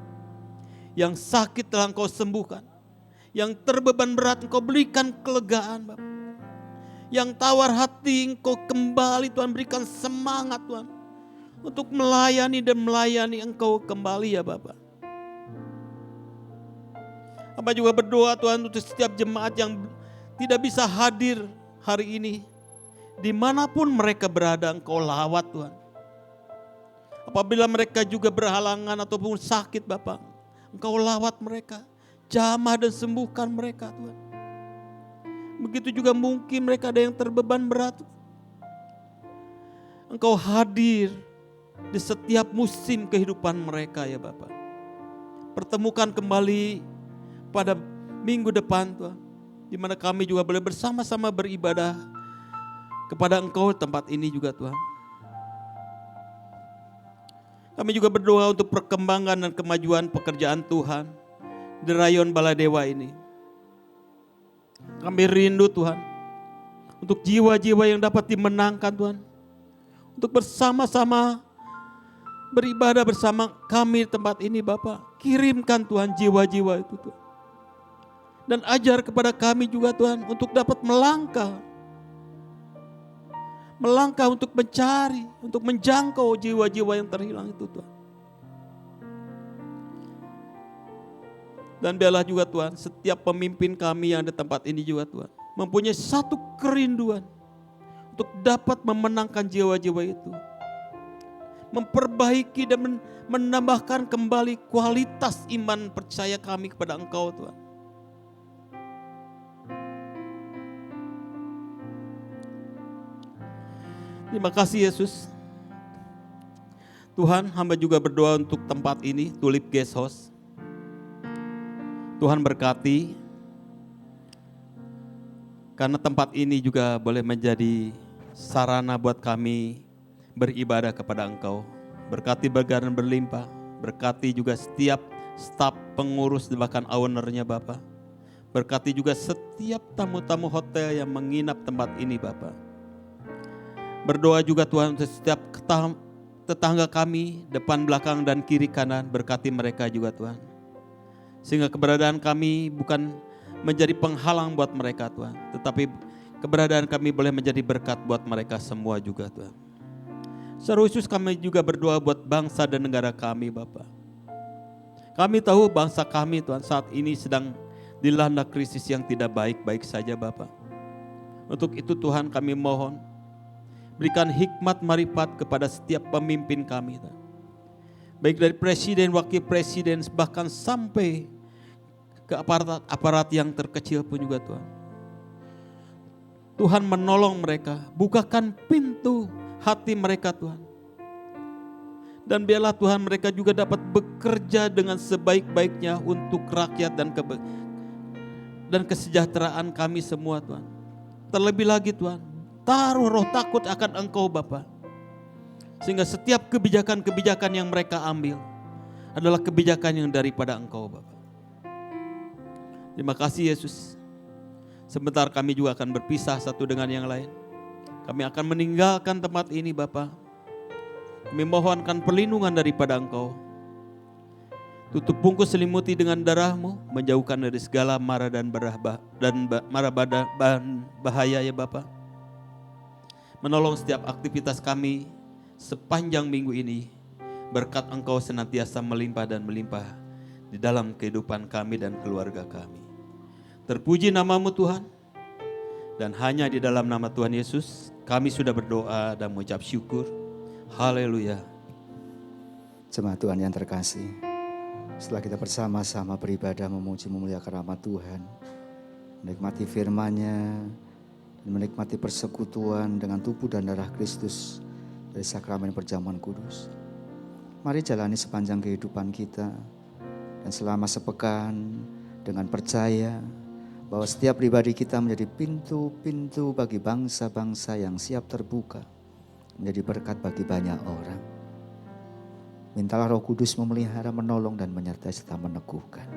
Yang sakit telah Engkau sembuhkan. Yang terbeban berat Engkau berikan kelegaan Bapak. Yang tawar hati Engkau kembali Tuhan berikan semangat Tuhan. Untuk melayani dan melayani Engkau kembali ya Bapak. Hamba juga berdoa Tuhan untuk setiap jemaat yang tidak bisa hadir hari ini. Dimanapun mereka berada, Engkau lawat Tuhan. Apabila mereka juga berhalangan ataupun sakit Bapak, Engkau lawat mereka. Jamah dan sembuhkan mereka Tuhan. Begitu juga mungkin mereka ada yang terbeban berat. Engkau hadir di setiap musim kehidupan mereka ya Bapak. Pertemukan kembali pada minggu depan Tuhan, di mana kami juga boleh bersama-sama beribadah kepada Engkau tempat ini juga Tuhan. Kami juga berdoa untuk perkembangan dan kemajuan pekerjaan Tuhan di rayon Baladewa ini. Kami rindu Tuhan untuk jiwa-jiwa yang dapat dimenangkan Tuhan. Untuk bersama-sama beribadah bersama kami di tempat ini Bapak. Kirimkan Tuhan jiwa-jiwa itu Tuhan. Dan ajar kepada kami juga Tuhan untuk dapat melangkah. Melangkah untuk mencari, untuk menjangkau jiwa-jiwa yang terhilang itu Tuhan. Dan biarlah juga Tuhan, setiap pemimpin kami yang di tempat ini juga Tuhan, mempunyai satu kerinduan untuk dapat memenangkan jiwa-jiwa itu. Memperbaiki dan menambahkan kembali kualitas iman percaya kami kepada Engkau Tuhan. Terima kasih Yesus. Tuhan, hamba juga berdoa untuk tempat ini, Tulip Guest House. Tuhan berkati, karena tempat ini juga boleh menjadi sarana buat kami beribadah kepada Engkau. Berkati bergaran berlimpah, berkati juga setiap staf pengurus bahkan ownernya Bapak. Berkati juga setiap tamu-tamu hotel yang menginap tempat ini Bapak. Berdoa juga Tuhan untuk setiap tetangga kami, depan, belakang, dan kiri kanan, berkati mereka juga Tuhan. Sehingga keberadaan kami bukan menjadi penghalang buat mereka Tuhan, tetapi keberadaan kami boleh menjadi berkat buat mereka semua juga Tuhan. Secara khusus kami juga berdoa buat bangsa dan negara kami Bapak. Kami tahu bangsa kami Tuhan saat ini sedang dilanda krisis yang tidak baik-baik saja Bapak. Untuk itu Tuhan kami mohon, berikan hikmat marifat kepada setiap pemimpin kami Tuhan. Baik dari presiden, wakil presiden, bahkan sampai ke aparat yang terkecil pun juga Tuhan. Tuhan menolong mereka, bukakan pintu hati mereka Tuhan. Dan biarlah Tuhan mereka juga dapat bekerja dengan sebaik-baiknya untuk rakyat dan kesejahteraan kami semua Tuhan. Terlebih lagi Tuhan, taruh roh takut akan Engkau Bapa. Sehingga setiap kebijakan-kebijakan yang mereka ambil adalah kebijakan yang daripada Engkau Bapa. Terima kasih Yesus. Sebentar kami juga akan berpisah satu dengan yang lain. Kami akan meninggalkan tempat ini Bapa. Kami mohonkan perlindungan daripada Engkau. Tutup bungkus selimuti dengan darah-Mu, menjauhkan dari segala mara dan bahaya ya Bapa. Menolong setiap aktivitas kami sepanjang minggu ini. Berkat Engkau senantiasa melimpah dan melimpah di dalam kehidupan kami dan keluarga kami. Terpuji nama-Mu Tuhan. Dan hanya di dalam nama Tuhan Yesus kami sudah berdoa dan mengucap syukur. Haleluya. Jemaat Tuhan yang terkasih, setelah kita bersama-sama beribadah memuji memuliakan nama Tuhan, menikmati firman-Nya, dan menikmati persekutuan dengan tubuh dan darah Kristus dari sakramen perjamuan kudus. Mari jalani sepanjang kehidupan kita dan selama sepekan dengan percaya bahwa setiap pribadi kita menjadi pintu-pintu bagi bangsa-bangsa yang siap terbuka, menjadi berkat bagi banyak orang. Mintalah Roh Kudus memelihara, menolong dan menyertai serta meneguhkan.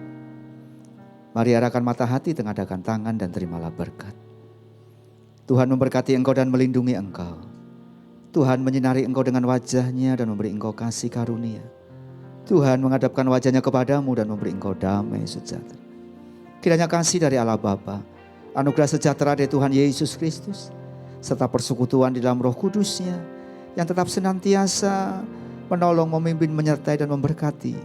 Mari arahkan mata hati, tengadahkan tangan dan terimalah berkat. Tuhan memberkati engkau dan melindungi engkau. Tuhan menyinari engkau dengan wajah-Nya dan memberi engkau kasih karunia. Tuhan menghadapkan wajah-Nya kepadamu dan memberi engkau damai sejahtera. Kiranya kasih dari Allah Bapa, anugerah sejahtera dari Tuhan Yesus Kristus, serta persekutuan di dalam Roh Kudus-Nya yang tetap senantiasa menolong, memimpin, menyertai dan memberkati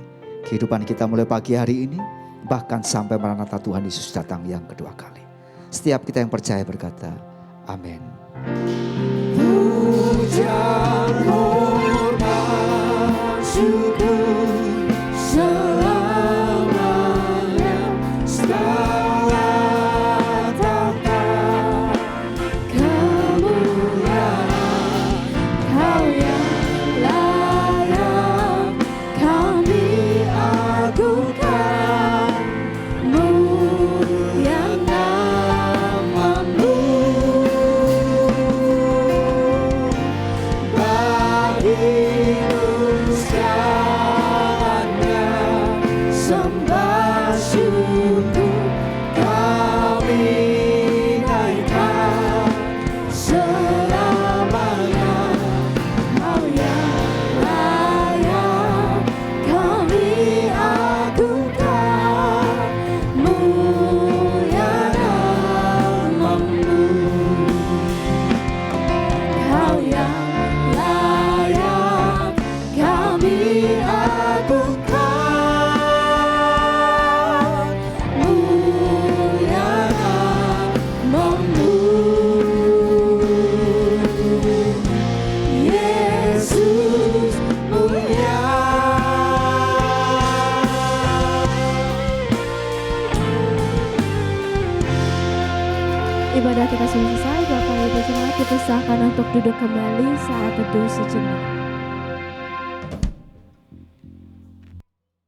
kehidupan kita mulai pagi hari ini bahkan sampai Maranatha Tuhan Yesus datang yang kedua kali. Setiap kita yang percaya berkata, amin. Puja hormat syukur selamanya segala tata kemuliaan Kau yang layak kami agungkan mulia nama-Mu. Sembah syukur kami naikkan selamanya Kau yang layak kami agungkan mulia nama-Mu. Kau yang layak kami agungkan mulia nama-Mu. Yesus mulia. Ibadah kita sudah selesai, Bapak Ibu Jemaat dipersilakan untuk duduk kembali saat teduh sejenak.